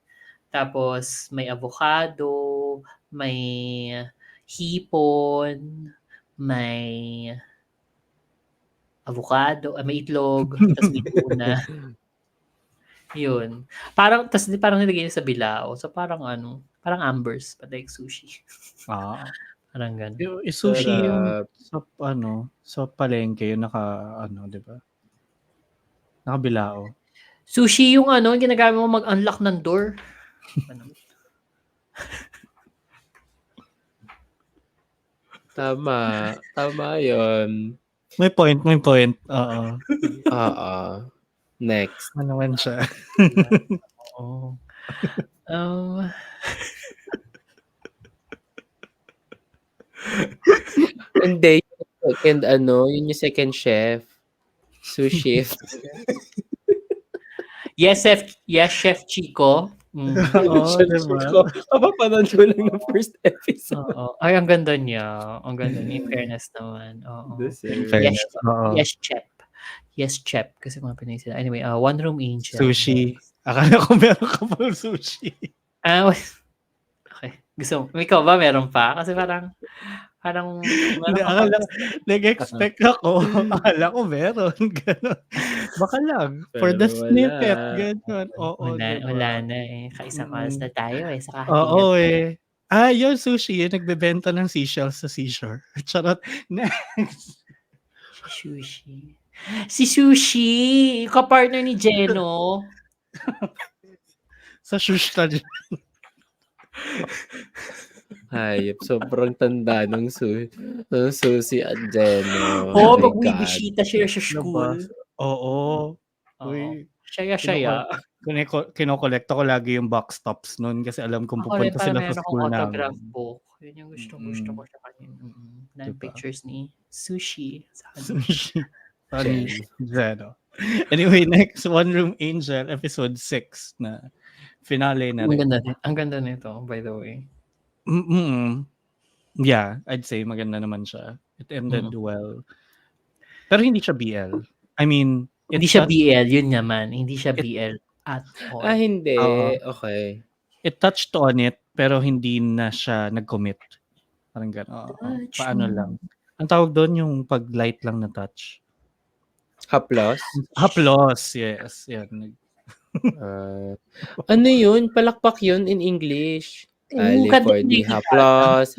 Tapos, may avocado, may hipon, may avocado, may itlog, tapos may tuna. Yun. Parang nilagay niya sa bilao. So, parang ambers, but like sushi. Ah. Parang gano'n. Yung sushi yung Sarap. sa palengke yung 'di ba? Nakabilao. Sushi yung ginagamit mo mag-unlock ng door. Tama. Tama yun. May point. Oo. Oo. Next. Ano naman siya? Oo. Hindi. Yun yung second chef. Sushi. Yes, Chef Chico. Oo, diba? Kapapanood ko lang ng first episode. Oo. Ay, ang ganda niya. Ang ganda niya. In fairness naman. Oo. Yes, Chef. Yes, Chef. Kasi mga Pinoy sila. Anyway, One Room Angel. Sushi. Akala ko meron ka pang sushi. Okay. Ikaw ba meron pa? Kasi parang Hindi, nag-expect ako. Akala ko meron. Gano'n. Baka lang. For the Pero snippet. wala. Gano'n. Oo, diba? Wala na eh. Kaisang oras na tayo eh. Saka Oo eh. Yun, sushi. Yung nagbebenta ng seashells sa seashore. Charot. Next. Sushi. Si Sushi. Ka-partner ni Jeno. Sa shush na dyan. Hayop. Sobrang tanda ng Susi at Jeno. Oo, Oh my pag God. bibisita siya sa school. Oo. Uy. Shaya. Kinokolekta ko lagi yung box tops nun kasi alam kong pupunta sila sa school namin. Autograph book. Yun yung gusto ko sa kanya. Nine pictures ni Sushi. Sushi. Zeno. Anyway, next, One Room Angel, episode 6 na finale na rin. Ang ganda nito, by the way. Yeah, I'd say maganda naman siya. It ended well. Pero hindi siya BL. I mean, hindi siya BL, yun naman. Hindi siya BL at all. Hindi. Okay. It touched on it, pero hindi na siya nag-commit. Parang gano'n. Paano lang. Ang tawag doon yung pag-light lang na touch. Haplos? Haplos, yes. Yan. Ano yun? Palakpak yun in English. Ali for the haplos.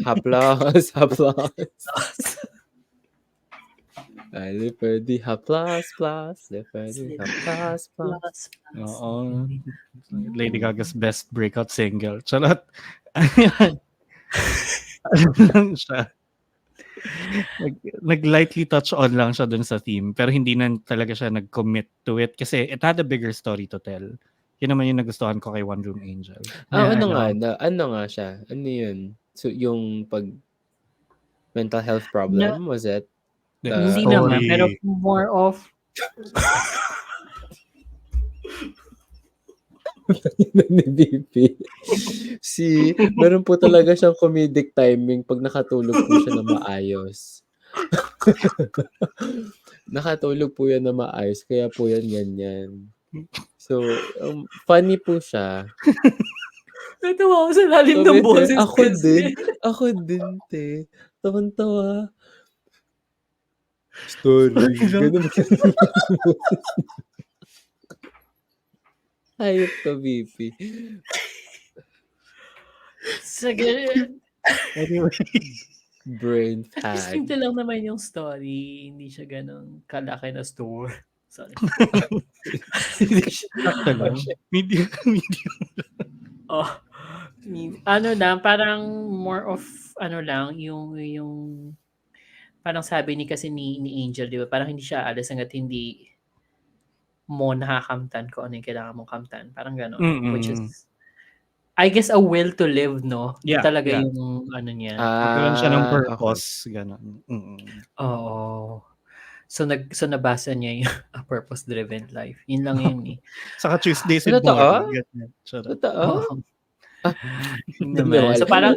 Ali for the haplos. Oo. Lady Gaga's best breakout single. Charot. Ayan. Ano lang siya. Nag-lightly touch on lang siya dun sa theme pero hindi na talaga siya nag-commit to it kasi it had a bigger story to tell. Yun naman yung nagustuhan ko kay One Room Angel. Ano nga siya? Ano yun? So, yung mental health problem, was it? Hindi naman, pero more of ni BP. Meron po talaga siyang comedic timing pag nakatulog po siya na maayos. nakatulog po yan na maayos, kaya po yan ganyan. So, funny po siya. Natawa ako sa lalim ng boses kasi. Ako din, te. Tawan-tawa. Story. Ganun ba? Hayop ka, VP. Sige. Anyway. Brain Simple fag. lang naman yung story. Hindi siya ganun kalaki na store. Sorry. Sakto lang. Medium. Oh, ano lang, parang more of, ano lang, yung parang sabi ni Angel, di ba? Parang hindi siya alis hanggat hindi mo nakakamtan ko ano yung kailangan mong kamtan. Parang gano'n. Which is, I guess, a will to live, no? Yeah, Talaga yeah. yung ano niya. Magkaroon siya ng Okay. purpose. Ganon. Oo. So nabasa niya yung a purpose-driven life. Yun lang yun eh. Saka Tuesdays with Totoo? Maury. Ganyan. Charot. Totoo? Yun naman. So parang,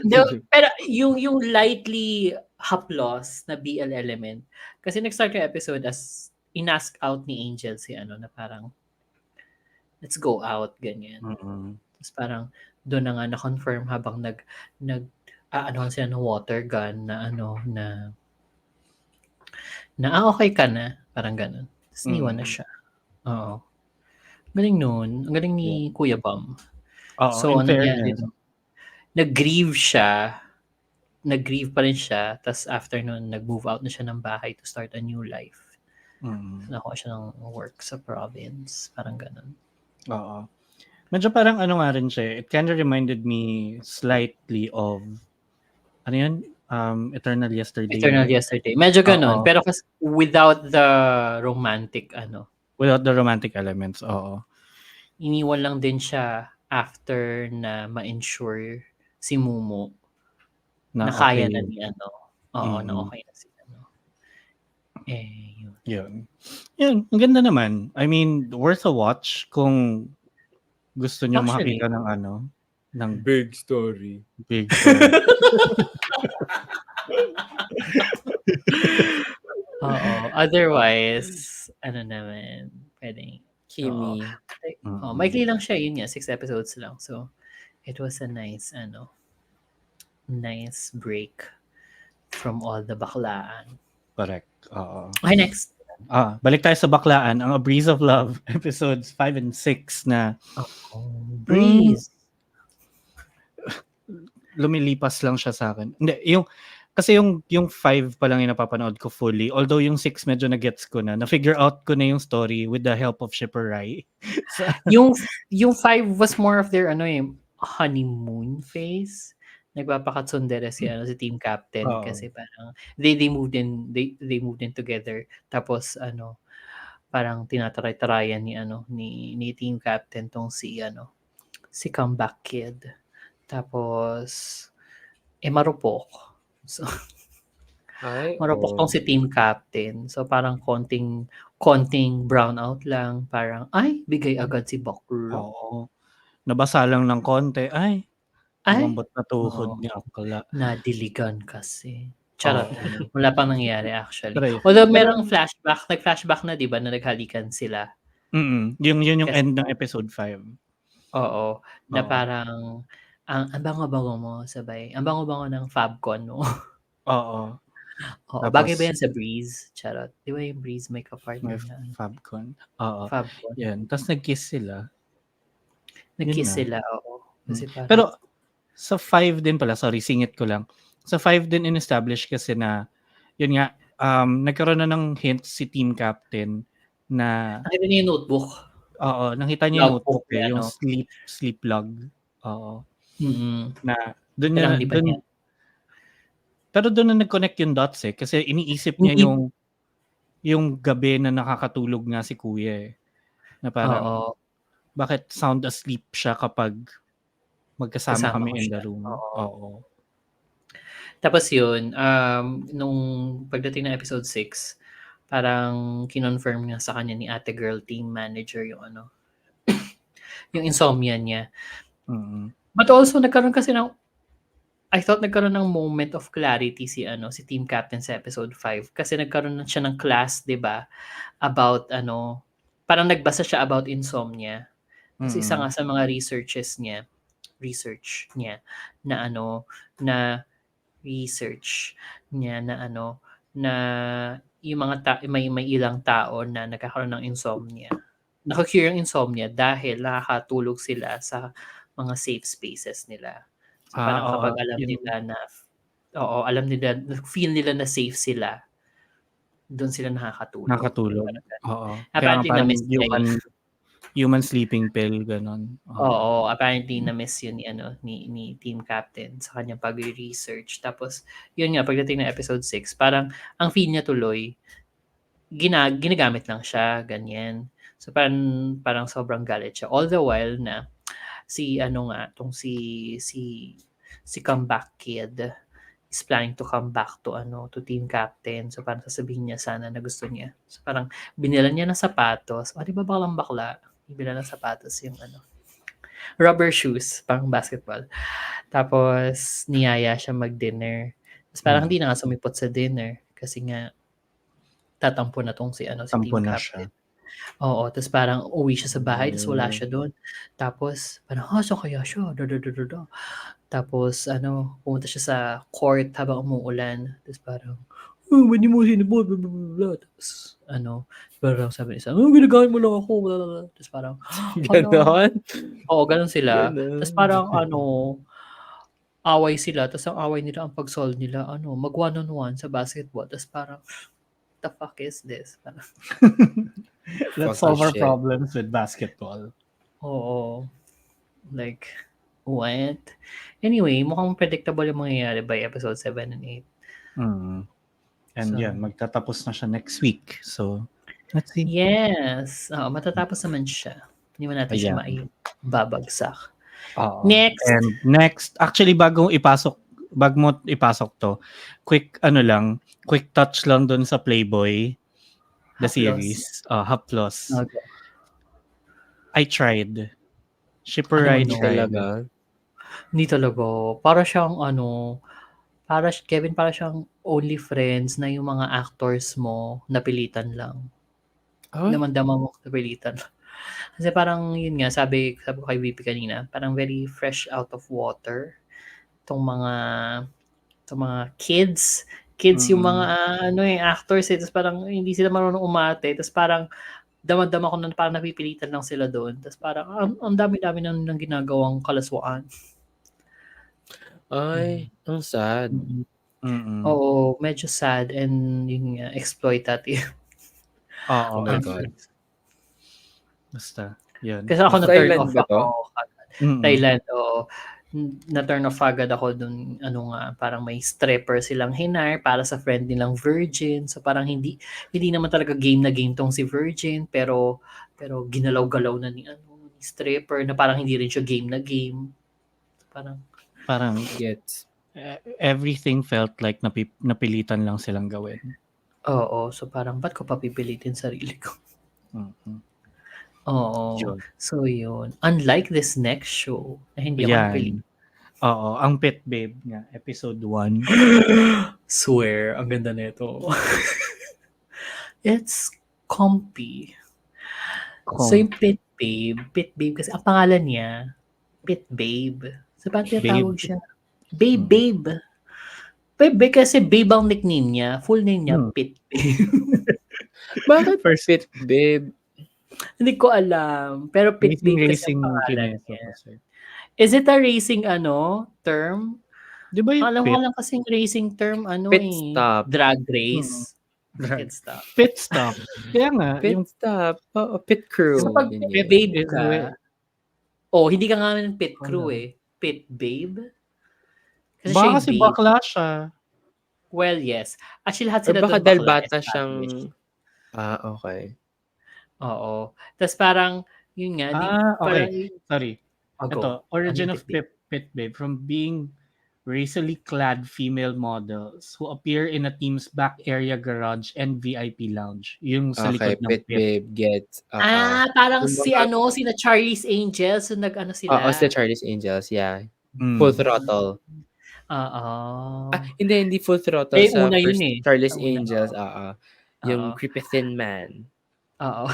pero yung lightly haplos na BL element, kasi nag-start yung episode as inask out ni Angel si ano na parang, let's go out, ganyan. Tapos parang, doon na nga na-confirm habang ano sila ng water gun na ano, okay ka na, parang ganun. Tapos niwan na siya. Oo. Galing nun. Ang galing ni Kuya Bam. Oo, So, in ano niya, fairness. nag-grieve siya. Nag-grieve pa rin siya. Tapos after nun, nag-move out na siya ng bahay to start a new life. Nakuha siya ng work sa province. Parang ganun. Oo. Medyo parang ano nga rin siya. It kind of reminded me slightly of, ano yun? Eternal Yesterday. Eternal Yesterday. Medyo ganun. Pero kasi without the romantic, ano. Without the romantic elements, oo. Iniwan lang din siya after na ma-ensure si Mumu na kaya na ni ano. Oo, na okay na si ano. Yun. Ang ganda naman. I mean, worth a watch kung gusto niyo Actually, makakita ng ano, ng big story. Big story. Oo. Otherwise, ano naman, pwedeng Kimi. maikli lang siya, yun nga, 6 episodes lang. So, it was a nice break from all the baklaan. Correct. Oo. Okay, next. Balik tayo sa baklaan. Ang A Breeze of Love, episodes 5 and 6 na Breeze. Lumilipas lang siya sa akin. Hindi, kasi yung 5 pa lang yung napapanood ko fully. Although yung 6 medyo na-gets ko na. Na-figure out ko na yung story with the help of Shipper Rai. yung 5 was more of their honeymoon phase. Nagpapakatsundere si team captain kasi parang they moved in together. Tapos parang tinatry-tarayan ni team captain tong si comeback kid. Tapos marupok. So marupok tong si team captain. So parang konting brownout lang, parang bigay agad si bakla. Oo. Nabasa lang ng konti. Lumambot na tuhod ni akla. Nadiligan kasi. Charot. Wala pang nangyari actually. Try. Although merong flashback, nag-flashback na 'di ba na naghalikan sila. Yun yung end ng episode 5. Oo. Na parang ang bango-bango mo sabay. Ang bango-bango ng Fabcon mo. Oo. Bagay ba yan sa Breeze? Charot. Di ba yung Breeze may kapartner na? Fabcon. Oo. Fabcon. Yan. Tapos nag-kiss sila. Oo. Kasi parang, pero sa 5 din pala, sorry, singit ko lang. Sa 5 din in-establish kasi na, yun nga, nagkaroon na ng hint si team captain na nakita niya yung notebook. Oo, nakita niya yung notebook niya, yung sleep log. Oo. Na doon niya, pero doon na nag-connect yung dots kasi iniisip niya yung gabi na nakakatulog nga si kuya na parang bakit sound asleep siya kapag magkasama kami in the room. Oo. Tapos yun, nung pagdating ng episode 6, parang kinonfirm nga sa kanya ni ate girl team manager yung yung insomnia niya. But also nagkaroon kasi ng I thought nagkaroon ng moment of clarity si Team Captain sa episode 5 kasi nagkaroon na siya ng class, 'di ba? About parang nagbasa siya about insomnia. Kasi isa nga sa mga research niya na research niya na yung may ilang tao na nagkakaroon ng insomnia. Naka-cure yung insomnia dahil nakakatulog sila sa mga safe spaces nila. So parang Oo, kapag alam nila, feel nila na safe sila, doon sila nakakatulog. nakatulog. Parang ganun. Oo. Kaya nga Apparently parang na-miss niya yun. human sleeping pill, ganon. Oo, apparently na-miss yun ni Team Captain sa kanyang pag-research. Tapos, yun nga, pagdating ng episode 6, parang ang feel niya tuloy, ginagamit lang siya, ganyan. So parang sobrang galit siya. All the while na si comeback kid is planning to come back to Team Captain. So parang sasabihin niya sana na gusto niya. So parang binila niya ng sapatos. O, di ba baklang bakla? Binila ng sapatos yung rubber shoes, pang basketball. Tapos niyaya siya mag-dinner. Tapos parang hindi na nga sumipot sa dinner kasi nga tatampo na tong si Tampo Team na Captain. siya. Oo, tapos parang uwi siya sa bahay, tapos wala siya doon. Tapos parang, saan kaya siya? Tapos pumunta siya sa court habang umuulan. Tapos parang, hindi mo sinubod, blah, blah, blah, blah. Tapos parang sabi niya, ginagamit mo lang ako, blah, blah, blah. Tapos parang, Ganon? oo, ganun sila. Ganon. Tapos parang away sila. Tapos ang away nila, ang pag-solve nila, mag one-on-one sa basketball. Tapos parang, the fuck is this? Parang, Let's Fuck solve our shit. problems with basketball. oo. Like, what? Anyway, mukhang predictable yung mangyayari by episode 7 and 8. And So, yan, magtatapos na siya next week. So, let's see. yes. Matatapos naman siya. Hindi mo natin siya Ayan. maibabagsak. Oo. Next. And next, actually bago mo ipasok to, quick touch lang dun sa Playboy, the Haplos. series, Haplos. Okay. I tried. Shipper Ano I Hindi tried. talaga. Hindi talaga. Para siyang Kevin, para siyang only friends na yung mga actors mo napilitan lang. Ay, Damang-dama mo napilitan. Kasi parang yun nga, sabi ko kay VP kanina, parang very fresh out of water itong mga kids yung mga actors tapos parang hindi sila marunong umarte, tapos parang damang-dama ko na parang napipilitan lang sila doon, tapos parang ang dami-dami nang ginagawang kalaswaan. ay, ang sad. Oo, medyo sad and yung exploitative. Oo. Oh my God. Basta, yun. Kasi ako na-turn Thailand off ba to? ako. Thailand, na-turn off agad ako dun, parang may stripper silang hinar para sa friend nilang Virgin. So parang hindi naman talaga game na game tong si Virgin, pero ginalaw-galaw na ni stripper na parang hindi rin siya game na game. Parang Gets. everything felt like napilitan lang silang gawin. Oo, so parang ba't ko papipilitin sarili ko? Oo. Yun. So yun. Unlike this next show, na hindi ako napilitan. Oo, ang Pet Babe nga, episode 1. Swear, ang ganda nito. It's comfy. So yung Pet Babe kasi ang pangalan niya, Pet Babe. So paano tinatawag siya? Babe. Babe kasi Babe ang nickname niya. Full name niya, Pet Babe. Bakit Pet Babe? Hindi ko alam. Pero Pet Babe kasi ang pangalan niya. Is it a racing term? Di ba yung alam ko lang kasing racing term Pit stop. drag race. Pit stop. Pit stop. Kaya nga. Pit stop. Oo, pit crew. So pag Ganyan. babe ka, hindi ka nga ng pit crew Pit babe. Baka kasi bakla siya. Well, yes. Actually, lahat Or sila baka doon dahil bakla bata siyang... established. Okay. Oo. Tapos parang, yun nga. Okay. Sorry. Go. Ito, origin of Pit Babe, from being racily clad female models who appear in a team's back area garage and VIP lounge. Yung sa likod ng Pit Babe gets... parang sina Charlie's Angels, so sila. Oo, sila Charlie's Angels, yeah. Full throttle. Oo. Hindi Full Throttle sa Una yun, first eh. Sa Charlie's una, Angels, oo. Oo. yung Creepy Thin Man. Oo.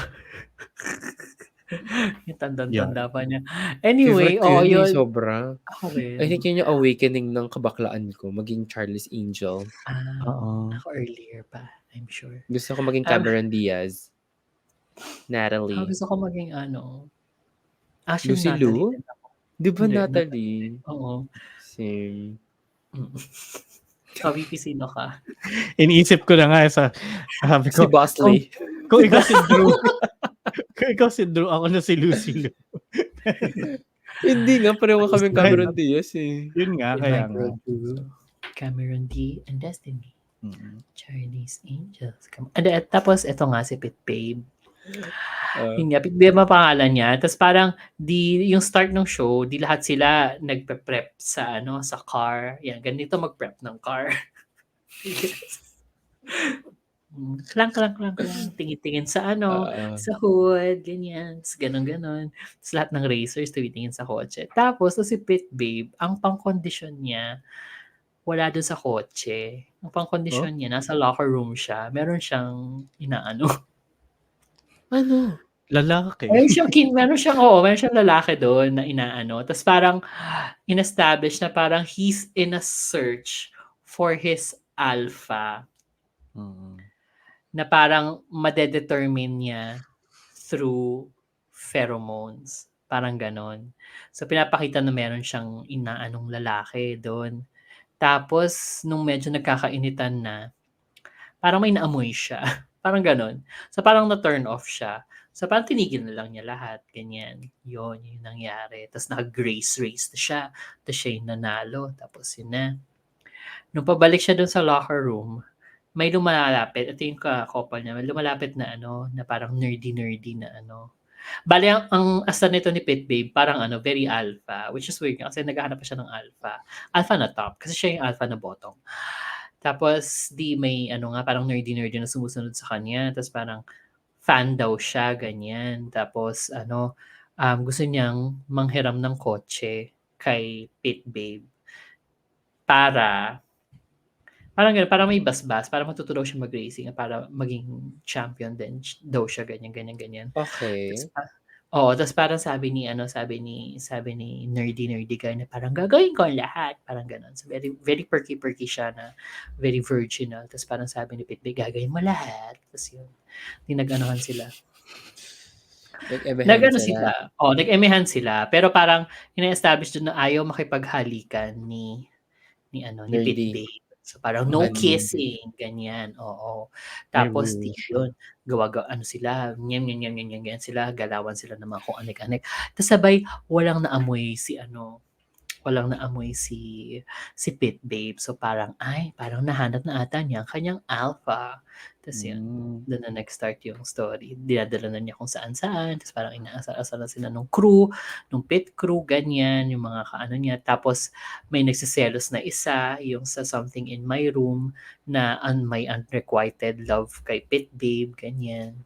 Yung Yun. tandang-tanda pa niya. Anyway, Favorite ko oo, yun, yun. sobra. Ako I rin. think yun yung awakening ng kabaklaan ko, maging Charlie's Angel. Oo. Ako earlier pa, I'm sure. Gusto ko maging Um, Cameron Diaz, Ako Natalie, gusto ko maging actually Lucy Natalie Liu. din ako. 'Di ba Hindi, Natalie din. Natalie? Oo. Same. VP, sino ka? Iniisip ko na nga sabi Si ko, Bosley. kung ikaw si Drew, kung ikaw si Drew, ako na si Lucy Liu. Hindi nga, pareho Ayos kaming na Cameron yun. Diaz eh. Yun nga, In kaya my nga. world too. Cameron D and Destiny. Mm. Charlie's Angels. Tapos, ito nga si Pit Babe. Ah, Yun nga, Pit Babe ang pangalan niya. Tapos parang, yung start ng show, di lahat sila nagpe-prep sa car. Yan, ganito mag-prep ng car. Klang, klang, klang, klang. Tingin-tingin sa sa hood, ganyan. Tapos ganon-ganon. Tapos lahat ng racers tumitingin sa kotse. Tapos, si Pit Babe, ang pang-condition niya, wala dun sa kotse. Ang pang-condition niya, nasa locker room siya. Meron siyang inaano. ano? Lalaki. Meron siyang lalaki doon na inaano. Tapos parang in-establish na parang he's in a search for his alpha Mm. na parang madedetermine niya through pheromones. Parang ganon. So pinapakita na meron siyang inaanong lalaki doon. Tapos nung medyo nagkakainitan na, parang may naamoy siya. Parang ganon. So parang na-turn off siya. So parang tinigil na lang niya lahat. Ganyan. Yun yung nangyari. Tapos naka-grace race na siya. Tapos siya yung nanalo. Tapos yun na. Nung pabalik siya dun sa locker room, may lumalapit. Ito yung couple niya. May lumalapit na na parang nerdy na Bale, ang asa nito ni Pit Babe, parang very alpha. Which is weird kasi naghahanap pa siya ng alpha. Alpha na top. Kasi siya yung alpha na bottom. Tapos, may nga, parang nerdy na sumusunod sa kanya. Tapos parang fan daw siya, ganyan. Tapos, gusto niyang manghiram ng kotse kay Pit Babe. Parang gano'n, parang may basbas, parang matuto daw siya mag-racing para maging champion din daw siya, ganyan. Okay. Tapos parang sabi ni nerdy guy na parang gagawin ko ang lahat, parang gano'n. So very very perky siya na very virginal. Tapos parang sabi ni Pitbay, gagawin mo lahat. Tapos yun, nag-anuhan sila. Nag-emehan sila. Nag-emehan sila. Pero parang ina-establish doon na ayaw makipaghalikan ni Nerdy. Pitbay. So parang no Bali. kissing, ganyan. Oo. Tapos May yun, sila, ganyan sila, galawan sila ng mga kung anik-anik. Tapos sabay, walang naamoy si Pit Babe. So parang nahanap na ata niya ang kanyang alpha. Tapos yun, doon na nag-start yung story. Dinadala na niya kung saan-saan. Tapos parang inaasar-asar na sila nung pit crew, ganyan, yung mga kaano niya. Tapos may nagsiselos na isa, yung sa Something in My Room, na may unrequited love kay Pit Babe, ganyan.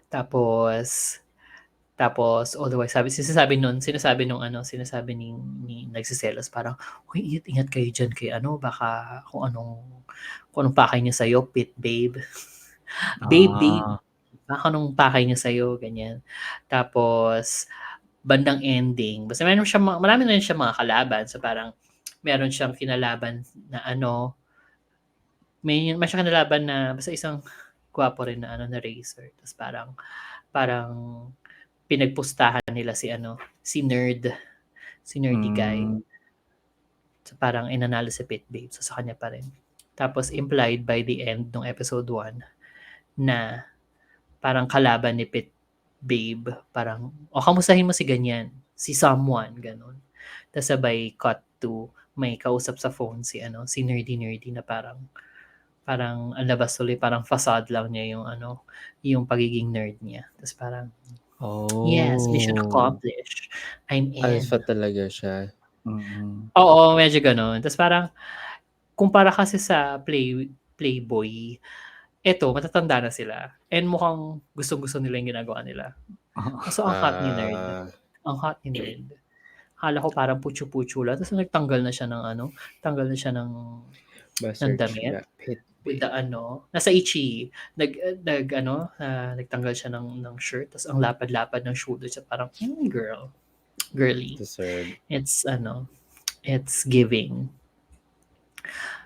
Tapos otherwise sinasabi ni nagsiselos parang, "Hoy, ingat kayo diyan kay baka kung anong pakay niya sa'yo, Pit Babe." Babe, baka anong pakay niya sa'yo, ganyan. Tapos bandang ending, basta marami na rin siyang mga kalaban. So parang meron siyang kinalaban na may siyang kinalaban na basta isang gwapo rin na na racer. Tapos parang pinagpustahan nila si nerdy guy. So parang inanalo si Pit Babe. So sa kanya pa rin. Tapos implied by the end ng episode 1 na parang kalaban ni Pit Babe, parang, kamustahin mo si ganyan, si someone, ganun. Tapos sabay cut to, may kausap sa phone si nerdy na parang ang labas tuloy, parang facade lang niya yung pagiging nerd niya. Tapos parang, yes, mission accomplished. I'm in. Alpha talaga siya. Oo, medyo ganun. Tapos parang, kumpara kasi sa Playboy, eto, matatanda na sila. And mukhang gustong-gusto nila yung ginagawa nila. So, ang hot ni nerd. Ang hot ni nerd. Akala ko parang putyo-putyo lang, tapos nagtanggal na siya ng tanggal na siya ng Bastard damit. trap. Hit With the nasa Ichi, nagtanggal siya ng shirt, tapos ang lapad-lapad ng shoulder siya, parang, girly. deserve. It's it's giving.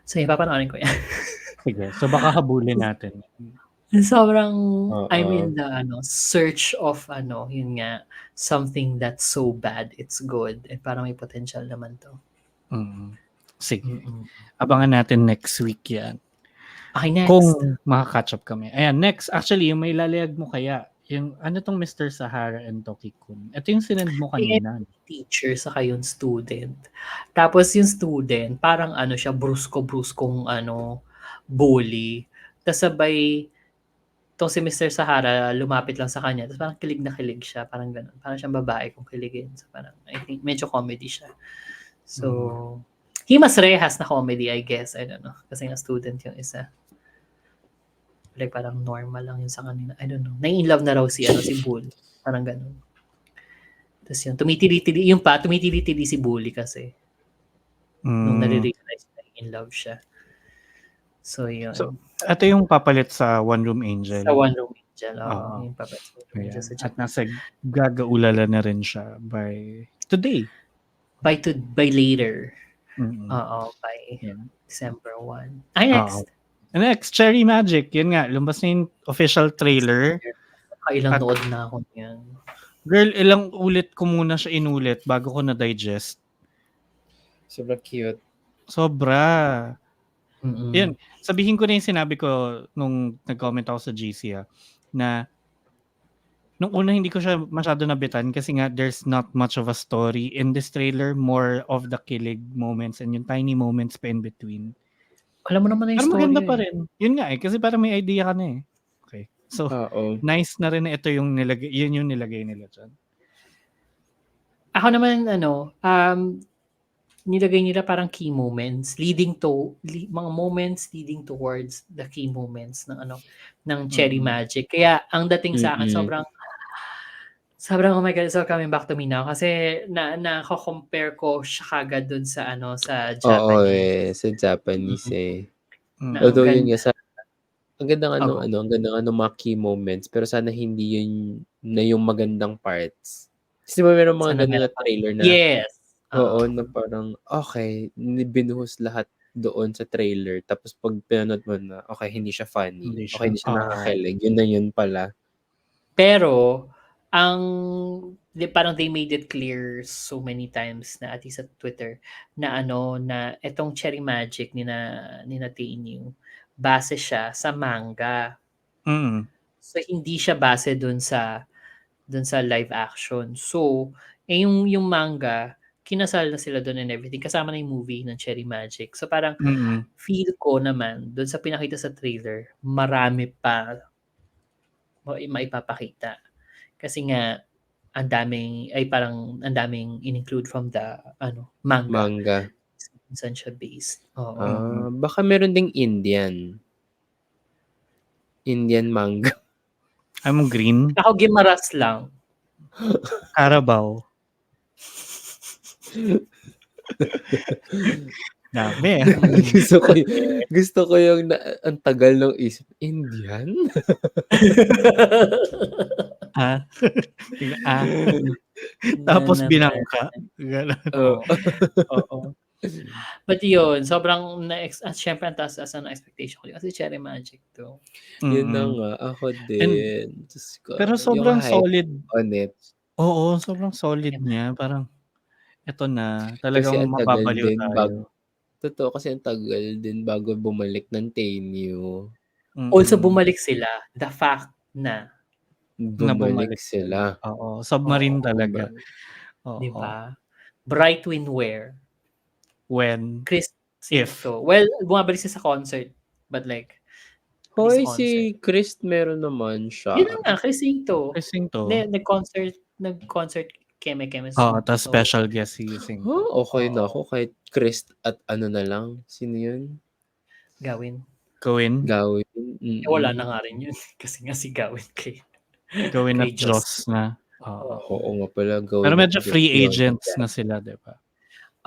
So, papanoorin ko yan. Sige. So baka habulin natin. Sobrang, Oo. I'm in the search of yun nga, something that's so bad, it's good. And parang may potential naman to. Sige. Mm-mm. Abangan natin next week yan. Okay, next. Kung makaka-catch up kami. Ayan, next. Actually, yung may lalayag mo kaya, yung tong Mr. Sahara and Toki-kun. Ito yung sinend mo kanina. Teacher saka yung student. Tapos yung student, parang siya, bruskong bully. Tapos sabay, itong si Mr. Sahara, lumapit lang sa kanya. Tapos parang kilig na kilig siya. Parang ganun. Parang siyang babae kung kiligin. So parang, I think, medyo comedy siya. So, Himas Rehas na comedy, I guess. I don't know. Kasi nga student yung isa. Like, parang normal lang yun sa kanila. I don't know. Na-in-love na raw si Bull. Parang ganun. Tapos yun, tumitili-tili si Bully kasi. Nung nare-realize na in love siya. So, yun. So, ito yung papalit sa One Room Angel. Sa One Room Angel. Oo. Yung papalit sa One Room Angel. At nasa gagaulala na rin siya by today. By later. Mm-mm. Oo, by Yeah. December 1. Ay, next. Next, Cherry Magic. Yun nga, lumabas na yung official trailer. Kailang nood na ako yan. Girl, ilang ulit ko muna siya inulit bago ko na-digest. Sobrang cute. Sobra. Mm-mm. Yan, sabihin ko na yung sinabi ko nung nag-comment ako sa GC na nung una hindi ko siya masyado nabitan kasi nga there's not much of a story in this trailer, more of the kilig moments and yung tiny moments pa in between. Alam mo naman na yung Pero story. maganda pa rin. Yun nga kasi parang may idea ka na eh. Okay. So, nice na rin na ito yung nilagay, yun yung nilagay nila dyan. Ako naman, nilagay nila parang key moments mga moments leading towards the key moments ng Cherry Magic. Kaya ang dating sa akin sobrang oh my God, it's all coming back to me now kasi nako-compare ko siya kagad dun sa sa Japanese. Sa Japanese Na Although ang yun nga ang ganda Oo. ang ganda ng mga key moments pero sana hindi yun na yung magandang parts. Kasi diba meron mga Sana ganun na meron trailer na Yes. oo, na parang okay, binuhos lahat doon sa trailer tapos pag pinanood mo na okay, hindi siya funny. Hindi siya. Okay, hindi siya Oo. nakakilig. Yun na yun pala. Pero parang they made it clear so many times na at least sa Twitter na na etong Cherry Magic ni na Taenew base siya sa manga. So hindi siya base dun sa live action. So yung manga kinasal na sila doon and everything kasama na yung movie ng Cherry Magic. So parang feel ko naman doon sa pinakita sa trailer marami pa maipapakita. Kasi nga ang daming in-include from the manga. Saan siya based. Oo. Baka meron ding Indian manga. I'm green. Ako Gimaras lang. Carabao. Dami. gusto ko yung ang tagal ng isip. Indian? Tapos binangka. Oo. But yun, sobrang syempre ang taas ang expectation ko kasi Cherry Magic to. Yun na nga, ako din. Pero sobrang solid on it. Oo, sobrang solid niya. Parang eto na, talagang Kasi ang tagal mababaliw din tayo. Totoo kasi ang tagal din bago bumalik ng Taenew. Also bumalik sila. The fact na bumalik sila. Oo, submarine talaga. Oo. Di ba? Bright Winwear. When? Chris If. Well, bumabalik siya sa concert. But like, Hoy, si Chris meron naman siya. Yun nga, Chris Singto. Nag-concert keme. Tapos special guest si Sing. Okay na ako kahit Chris at ano na lang. Sino yun? Gawin. Gawin? Wala na nga rin yun. Kasi nga si Gawin kay Gawin at Diyos na. Oo. Oo nga pala, Pero medyo free going agents back. na sila, 'di ba?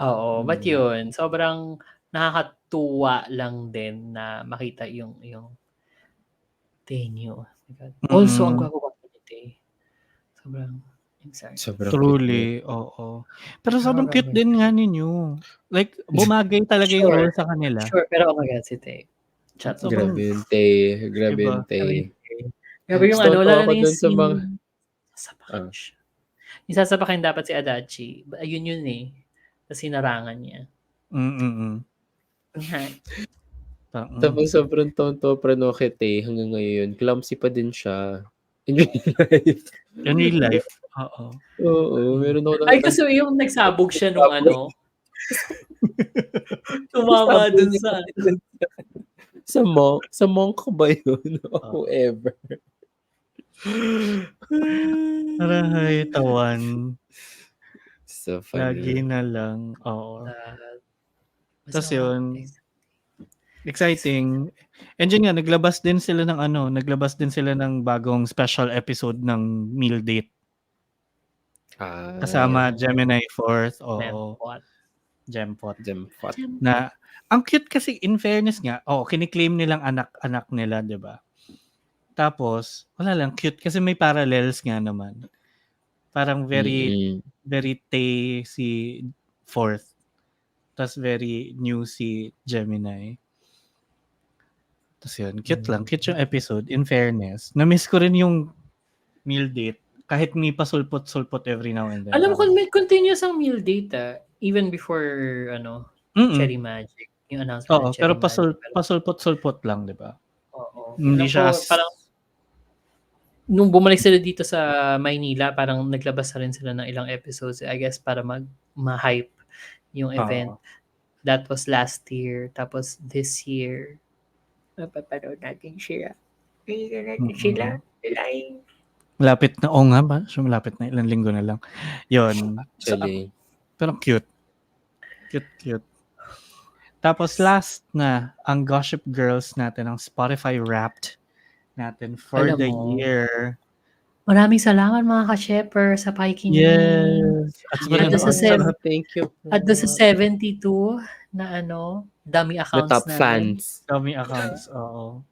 Oo, but Mm. yun, sobrang nakakatuwa lang din na makita yung Tenyo. Oh my God. Also, ang Mm. gwapo-gwapo ni Tay. Sobrang sorry. Sobrang cute niya. Truly, oo. Pero sobrang cute Grabe. din nga ninyo. Like, bumagay talaga yung Sure, role sa kanila. sure. Pero oh my God, si Tay. Shut up. Sobrang, Grabe yun, Tay. Grabe diba? yun, Tay. Grabe yung Gusto lalo ako na yung dun sa mga... scene. Sasapakin Ah. siya. Yung sasapakin dapat si Adachi. Ayun yun eh. Tapos sinarangan niya. Tapos sobrang tonto Pranoke Tay hanggang ngayon. Clumsy pa din siya. In real life. In real life, oo. Oo, meron ako Ay, kasi yung nagsabog siya nung ano. Tumama dun sa... Sa monk ba yun? Whoever. Aray, tawan. So Lagi funny. na lang, oo. Basta Tas yun, exciting. And yun nga, naglabas din sila ng bagong special episode ng Meal Date. Kasama Gemini 4th, oo. Gempot. Na, ang cute kasi, in fairness nga, kiniklaim nilang anak-anak nila, di ba? Tapos, wala lang, cute kasi may parallels nga naman. Parang very Tay si 4th. Tas very new si Gemini. Tas yun, cute lang. Cute yung episode, in fairness. Na-miss ko rin yung Meal Date. Kahit may pasulpot-sulpot every now and then. Alam mo, may continuous ang Meal Date even before, Cherry Magic. Yung announcement ng Cherry pero Magic. pasulpot-sulpot lang, di ba? Oo. Hindi siya parang, nung bumalik sila dito sa Maynila, parang naglabas na rin sila ng ilang episodes, I guess, para ma-hype yung event. That was last year. Tapos this year, mapapanood natin sila. Malapit na, nga ba? So, malapit na, ilang linggo na lang. Yun. Pero cute. Cute. Tapos last na, ang Gossip Girls natin, ang Spotify Wrapped natin for the year. Maraming salamat mga ka-shepper sa pakikinig. Yes. Thank you. At doon sa 72 na dummy accounts the top natin. Fans. Dummy accounts, oo.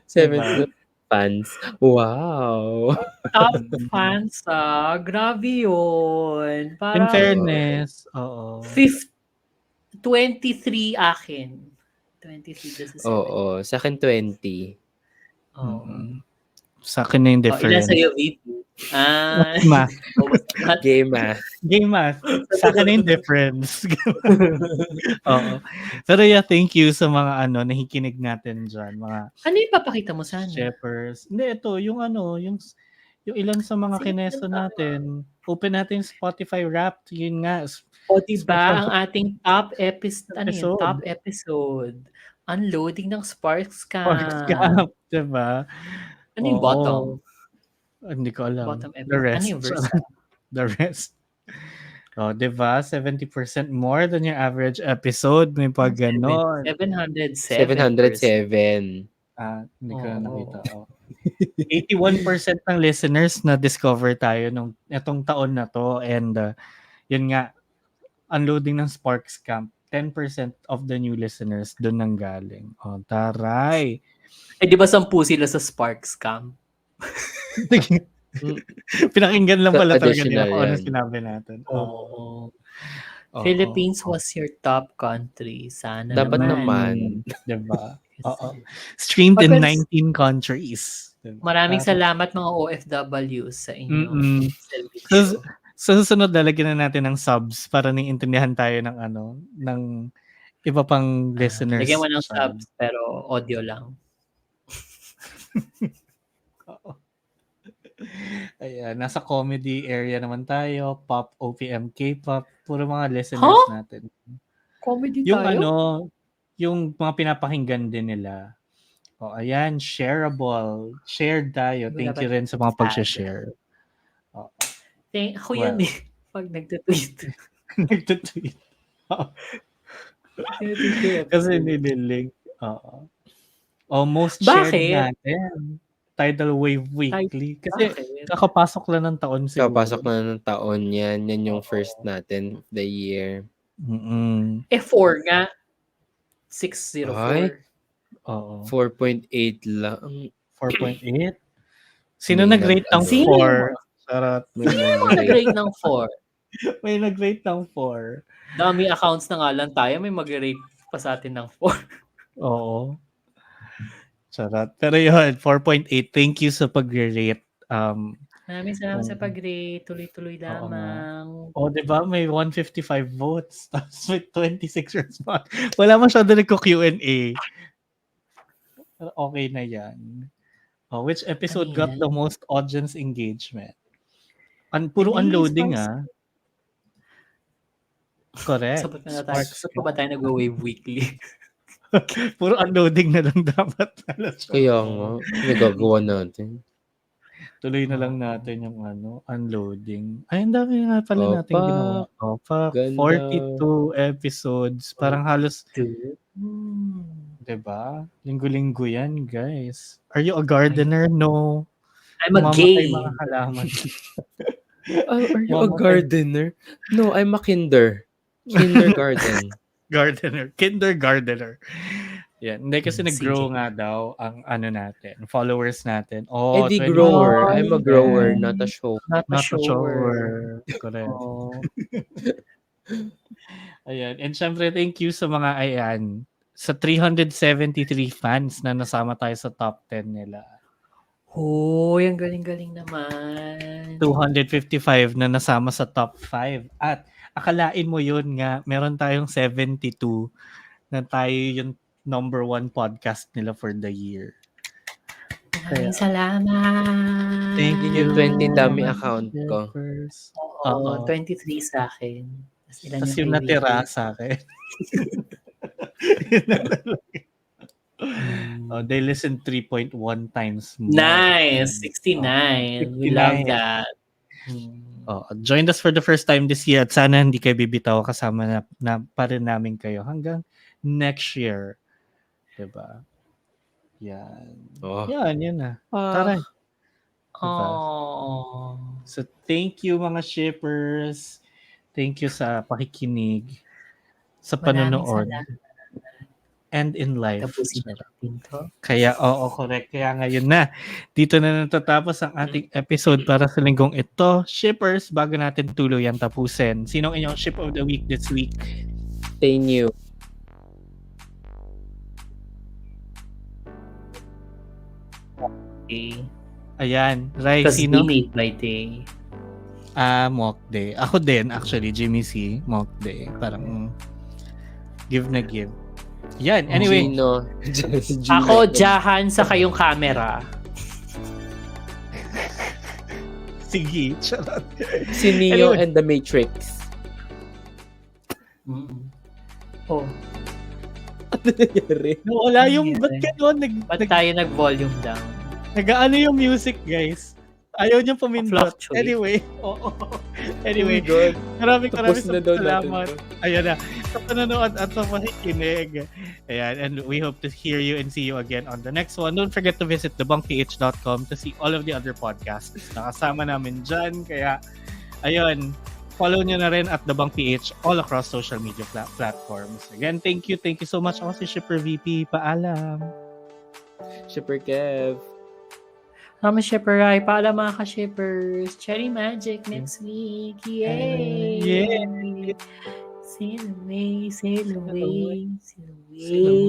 72 fans. Wow. Top fans, grabe yun. Parang, in fairness, oo. 23 akin. 23 doon sa 70. Oo, sa akin 20. Oo. Sa akin na yung difference. Ilan sa'yo, VP? Math. Game math. Sa akin na yung difference. Oo. Pero yeah, thank you sa mga nakikinig natin dyan. Mga ano yung papakita mo sana? Sheppers. Hindi, ito, yung yung ilan sa mga kineso natin. Open natin Spotify Wrapped. Yun nga. O diba, ang ating top episode. Unloading ng Sparks Camp. Diba? Ano yung bottom? Hindi ko alam. Bottom episode. The rest. Ano yung verse? The rest. Diba? 70% more than your average episode. May pag ganon. 707. Hindi ko na nakita. 81% ng listeners na discover tayo nung etong taon na to. And yun nga, unloading ng Sparks Camp. 10% of the new listeners doon nang galing. Taray. Di ba 10 sila sa Sparks Camp? Pinakinggan lang pala talaga nila kung ano sinabi natin. Philippines was your top country. Sana dapat naman. Diba? Streamed in 19 countries. Diba? Maraming salamat mga OFWs sa inyo. Sa susunod, lalagyan na natin ng subs para naiintindihan tayo ng ng iba pang listeners. Lagyan mo ng subs pero audio lang. Ayan, nasa comedy area naman tayo, pop, OPM, K-pop, puro mga listeners natin. Comedy yung tayo? Yung mga pinapakinggan din nila. Ayan, shareable. Shared tayo. Thank you rin sa mga pag-share. Ako yan pag nagtutweet. Nagtutweet. Kasi nililink. Most shared natin. Tidal Wave Weekly. Kasi Bakit? kakapasok lang ng taon siguro. Kapasok na ng taon yan. Yan yung first natin of the year. Mm-mm. 4 nga. 604. Ay. Oo. 4.8 lang. 4.8? Sino May nag-rate ng Sino 4? Charot. May Sino nag-rate. mag-rate ng 4? May nag-rate ng 4. Dami accounts na nga lang tayo, may mag-rate pa sa atin ng 4. Oo. Charot. Pero yun, 4.8. Thank you sa pag-rate. Maraming salamat sa pag-rate. Tuloy-tuloy Oo nga. lamang. Diba? May 155 votes. Tapos may 26 response. Wala masyado nagko-Q&A. Pero okay na yan. Which episode Ano got yan? the most audience engagement? Puro Ano yun, unloading Sparks? Correct. Sapat na tayo. Sparks Sapat pa ba tayo nag-wave weekly? Puro unloading na lang dapat. Kaya nga. Nagagawa natin. Tuloy na lang natin yung unloading. Ay, ang dami nga pala natin ginawa. Fuck. Ganda. 42 episodes. Parang halos, 2. diba? Linggo-linggo yan, guys. Are you a gardener? No. I'm a Mamamatay gay. mga halaman. Are you a Mamatay. gardener? No, I'm a kindergarten. Kindergartener. Yan. Hindi kasi nag-grow CJ. nga daw ang natin, followers natin. Di 20. grower. I'm a grower, Ay. not a show. Not a Not a shower. Correct. Oh. Ayan. And syempre, thank you sa mga sa 373 fans na nasama tayo sa top 10 nila. Hoy, ang galing-galing naman. 255 na nasama sa top 5. At akalain mo yun nga, meron tayong 72 na tayo yung number 1 podcast nila for the year. Maraming salamat. Thank you. Yung 20 dami account ko. Oo, 23 sa akin. Tapos ilan Tapos yung yung kay natira Vicky? sa akin. They listened 3.1 times more. Nice! 69. We 69. love that. Joined us for the first time this year at sana hindi kayo bibitaw, kasama na pa rin namin kayo hanggang next year. Diba? Yan. Yan na. Tara. Diba? Oh. So thank you mga shippers. Thank you sa pakikinig, sa panonood, and in life. Tapusin natin to. Kaya, correct. Kaya ngayon na, dito na natatapos ang ating episode para sa linggong ito. Shippers, bago natin tuluyan tapusin, sinong inyong ship of the week this week? Stay new. Okay. Ayan. Rai, Because sino? we made my day. Mock Day. Ako din, actually, Jimmy C. Mock Day. Parang, give na give. Yan, anyway. Gino. Ako, Jahan sa kayong camera. Sige, charot. Si Neo Anyway. and the Matrix. Oh, Ano nangyari? Wala yung, ba't gano'n? ba't tayo nag-volume down? Nag-ano yung music, guys? Ayaw niyang pumindot. Fluctuate. Anyway, Anyway, God. maraming Tapos na daw natin salamat. to. Ayan na. Sa panonood at sa pakikinig. Ayan, and we hope to hear you and see you again on the next one. Don't forget to visit thebunkph.com to see all of the other podcasts na kasama namin dyan. Kaya, ayun, follow nyo na rin at The Bunk PH all across social media platforms. Again, thank you so much. Ako si Shipper VP. Paalam. Shipper Kev. Kami shipper ay paalam mga ka-shippers. Cherry Magic next week. Yay! Yay! Sail away, sail away, sail away.